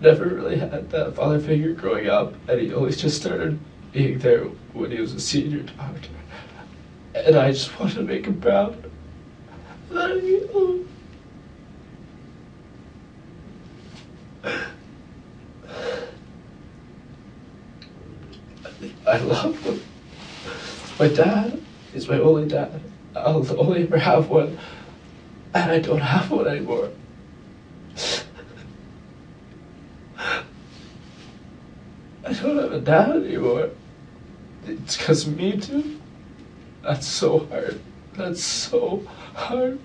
never really had that father figure growing up. And he always just started being there when he was a senior doctor. And I just wanted to make him proud. I love him. My dad is my only dad. I'll only ever have one. And I don't have one anymore. I don't have a dad anymore. It's because of me too. That's so hard. That's so hard.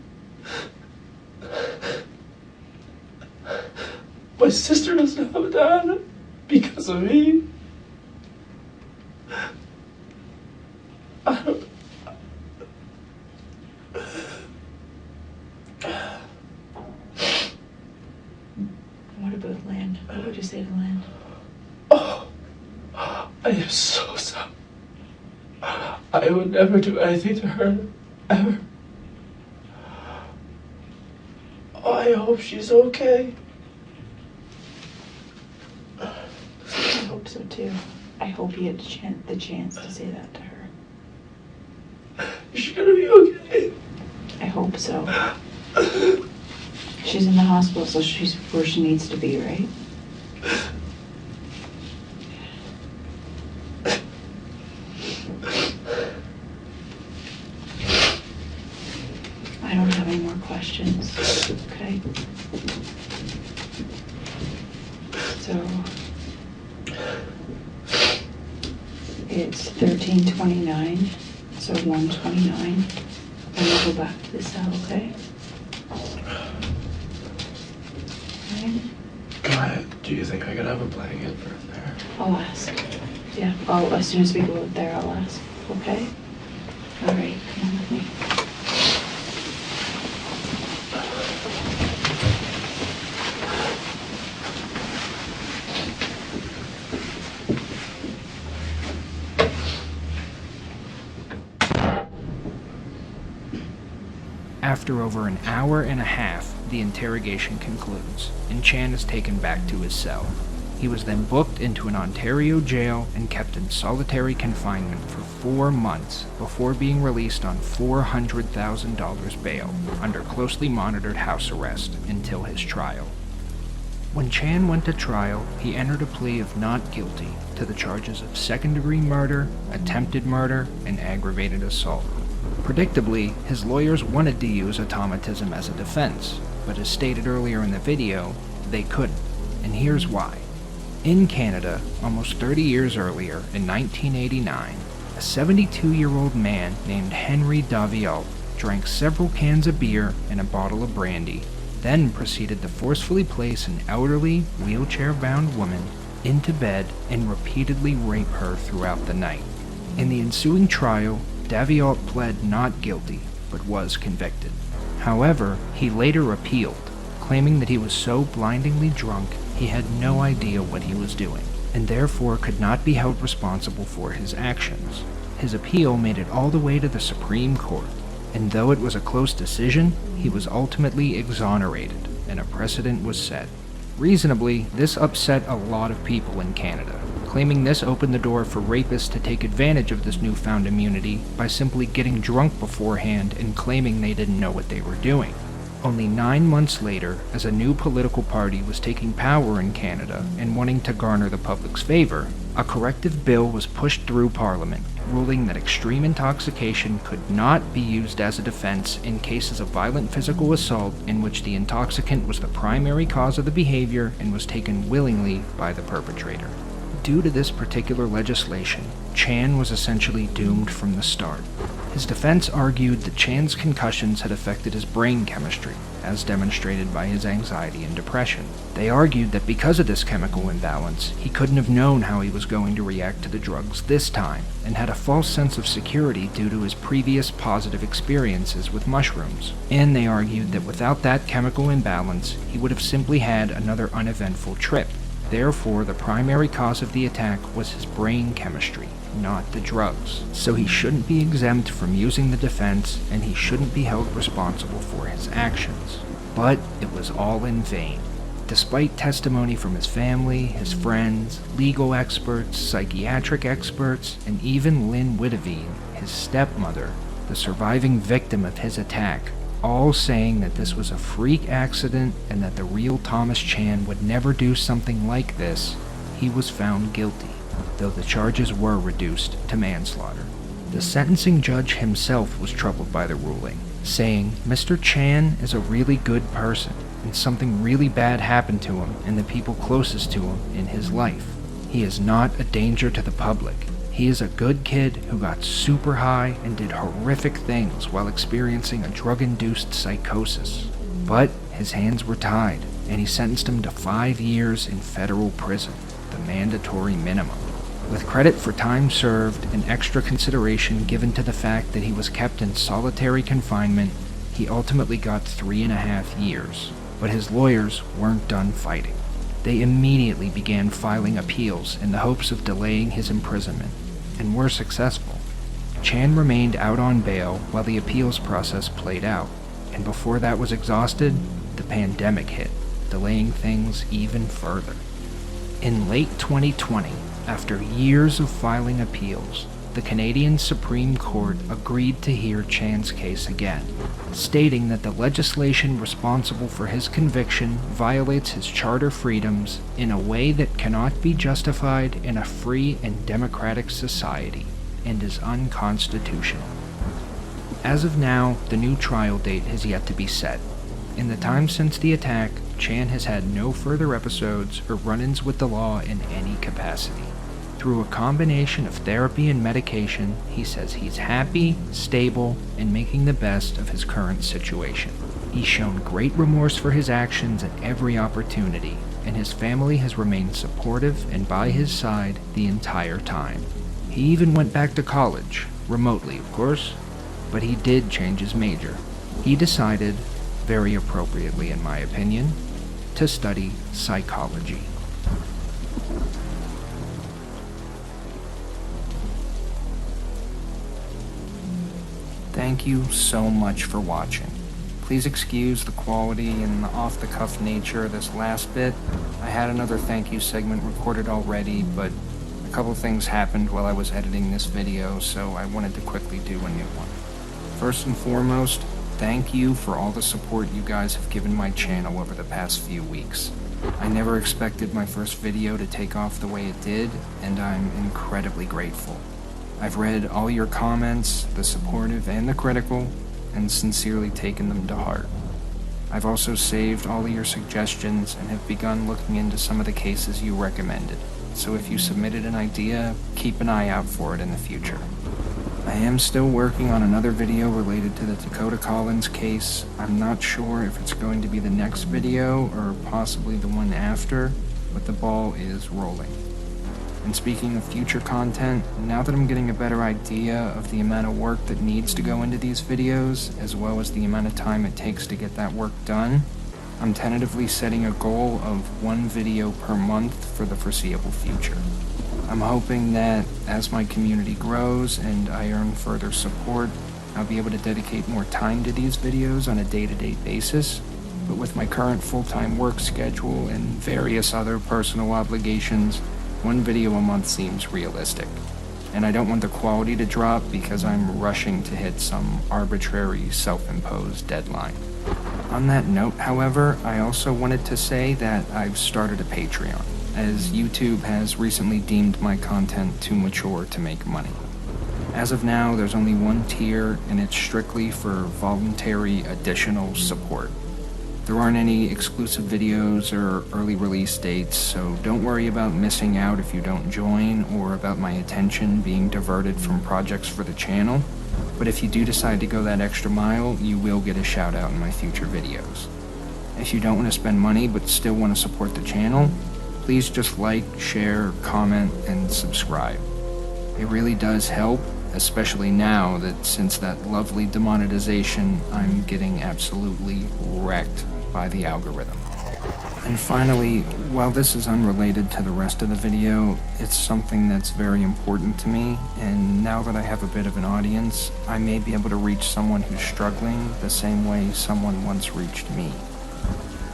My sister doesn't have a dad because of me. I don't... What about Land? What would you say to Land? Oh, I am so sorry. I would never do anything to her, ever. Oh, I hope she's okay. I hope so too. I hope you had the chance to say that to her. She's gonna be okay. I hope so. She's in the hospital, so she's where she needs to be, right? I don't have any more questions. Okay. So it's 13:29, so 1:29, and we'll go back to the cell, okay? God, do you think I could have a blanket for there? I'll ask. Yeah, as soon as we go out there, I'll ask, okay? All right, come on with me. After over an hour and a half, the interrogation concludes, and Chan is taken back to his cell. He was then booked into an Ontario jail and kept in solitary confinement for 4 months before being released on $400,000 bail under closely monitored house arrest until his trial. When Chan went to trial, he entered a plea of not guilty to the charges of second-degree murder, attempted murder, and aggravated assault. Predictably, his lawyers wanted to use automatism as a defense, but as stated earlier in the video, they couldn't, and here's why. In Canada, almost 30 years earlier, in 1989, a 72-year-old man named Henry Daviault drank several cans of beer and a bottle of brandy, then proceeded to forcefully place an elderly, wheelchair-bound woman into bed and repeatedly rape her throughout the night. In the ensuing trial, Daviault pled not guilty, but was convicted. However, he later appealed, claiming that he was so blindingly drunk he had no idea what he was doing, and therefore could not be held responsible for his actions. His appeal made it all the way to the Supreme Court, and though it was a close decision, he was ultimately exonerated, and a precedent was set. Reasonably, this upset a lot of people in Canada, claiming this opened the door for rapists to take advantage of this newfound immunity by simply getting drunk beforehand and claiming they didn't know what they were doing. Only 9 months later, as a new political party was taking power in Canada and wanting to garner the public's favor, a corrective bill was pushed through Parliament, ruling that extreme intoxication could not be used as a defense in cases of violent physical assault in which the intoxicant was the primary cause of the behavior and was taken willingly by the perpetrator. Due to this particular legislation, Chan was essentially doomed from the start. His defense argued that Chan's concussions had affected his brain chemistry, as demonstrated by his anxiety and depression. They argued that because of this chemical imbalance, he couldn't have known how he was going to react to the drugs this time, and had a false sense of security due to his previous positive experiences with mushrooms. And they argued that without that chemical imbalance, he would have simply had another uneventful trip. Therefore, the primary cause of the attack was his brain chemistry, not the drugs. So he shouldn't be exempt from using the defense, and he shouldn't be held responsible for his actions. But it was all in vain. Despite testimony from his family, his friends, legal experts, psychiatric experts, and even Lynn Witteveen, his stepmother, the surviving victim of his attack, all saying that this was a freak accident and that the real Thomas Chan would never do something like this, he was found guilty, though the charges were reduced to manslaughter. The sentencing judge himself was troubled by the ruling, saying, "Mr. Chan is a really good person, and something really bad happened to him and the people closest to him in his life. He is not a danger to the public. He is a good kid who got super high and did horrific things while experiencing a drug-induced psychosis. But his hands were tied, and he sentenced him to 5 years in federal prison, the mandatory minimum, with credit for time served and extra consideration given to the fact that he was kept in solitary confinement. He ultimately got 3.5 years, but his lawyers weren't done fighting. They immediately began filing appeals in the hopes of delaying his imprisonment, and were successful. Chan remained out on bail while the appeals process played out, and before that was exhausted, the pandemic hit, delaying things even further. In late 2020, after years of filing appeals, the Canadian Supreme Court agreed to hear Chan's case again, stating that the legislation responsible for his conviction violates his charter freedoms in a way that cannot be justified in a free and democratic society, and is unconstitutional. As of now, the new trial date has yet to be set. In the time since the attack, Chan has had no further episodes or run-ins with the law in any capacity. Through a combination of therapy and medication, he says he's happy, stable, and making the best of his current situation. He's shown great remorse for his actions at every opportunity, and his family has remained supportive and by his side the entire time. He even went back to college, remotely of course, but he did change his major. He decided, very appropriately in my opinion, to study psychology. Thank you so much for watching. Please excuse the quality and the off-the-cuff nature of this last bit. I had another thank you segment recorded already, but a couple things happened while I was editing this video, so I wanted to quickly do a new one. First and foremost, thank you for all the support you guys have given my channel over the past few weeks. I never expected my first video to take off the way it did, and I'm incredibly grateful. I've read all your comments, the supportive and the critical, and sincerely taken them to heart. I've also saved all of your suggestions and have begun looking into some of the cases you recommended, so if you submitted an idea, keep an eye out for it in the future. I am still working on another video related to the Dakota Collins case. I'm not sure if it's going to be the next video or possibly the one after, but the ball is rolling. And speaking of future content, now that I'm getting a better idea of the amount of work that needs to go into these videos, as well as the amount of time it takes to get that work done, I'm tentatively setting a goal of 1 video per month for the foreseeable future. I'm hoping that as my community grows and I earn further support, I'll be able to dedicate more time to these videos on a day-to-day basis, but with my current full-time work schedule and various other personal obligations, 1 video a month seems realistic. And I don't want the quality to drop because I'm rushing to hit some arbitrary self-imposed deadline. On that note, however, I also wanted to say that I've started a Patreon, as YouTube has recently deemed my content too mature to make money. As of now, there's only 1 tier, and it's strictly for voluntary additional support. There aren't any exclusive videos or early release dates, so don't worry about missing out if you don't join or about my attention being diverted from projects for the channel. But if you do decide to go that extra mile, you will get a shout out in my future videos. If you don't want to spend money but still want to support the channel, please just like, share, comment, and subscribe. It really does help, especially now that since that lovely demonetization, I'm getting absolutely wrecked by the algorithm. And finally, while this is unrelated to the rest of the video, it's something that's very important to me, and now that I have a bit of an audience, I may be able to reach someone who's struggling the same way someone once reached me.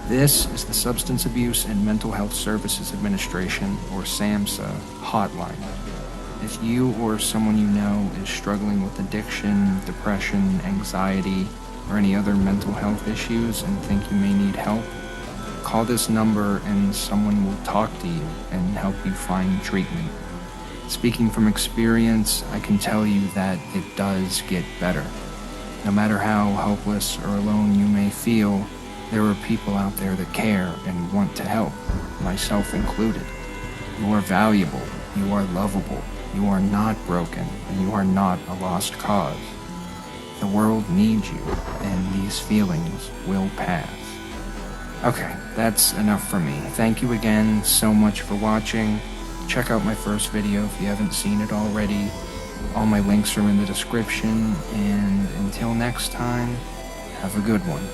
This is the Substance Abuse and Mental Health Services Administration, or SAMHSA, hotline. If you or someone you know is struggling with addiction, depression, anxiety, or any other mental health issues and think you may need help, call this number and someone will talk to you and help you find treatment. Speaking from experience, I can tell you that it does get better. No matter how helpless or alone you may feel, there are people out there that care and want to help, myself included. You are valuable, you are lovable, you are not broken, and you are not a lost cause. The world needs you, and these feelings will pass. Okay, that's enough for me. Thank you again so much for watching. Check out my first video if you haven't seen it already. All my links are in the description, and until next time, have a good one.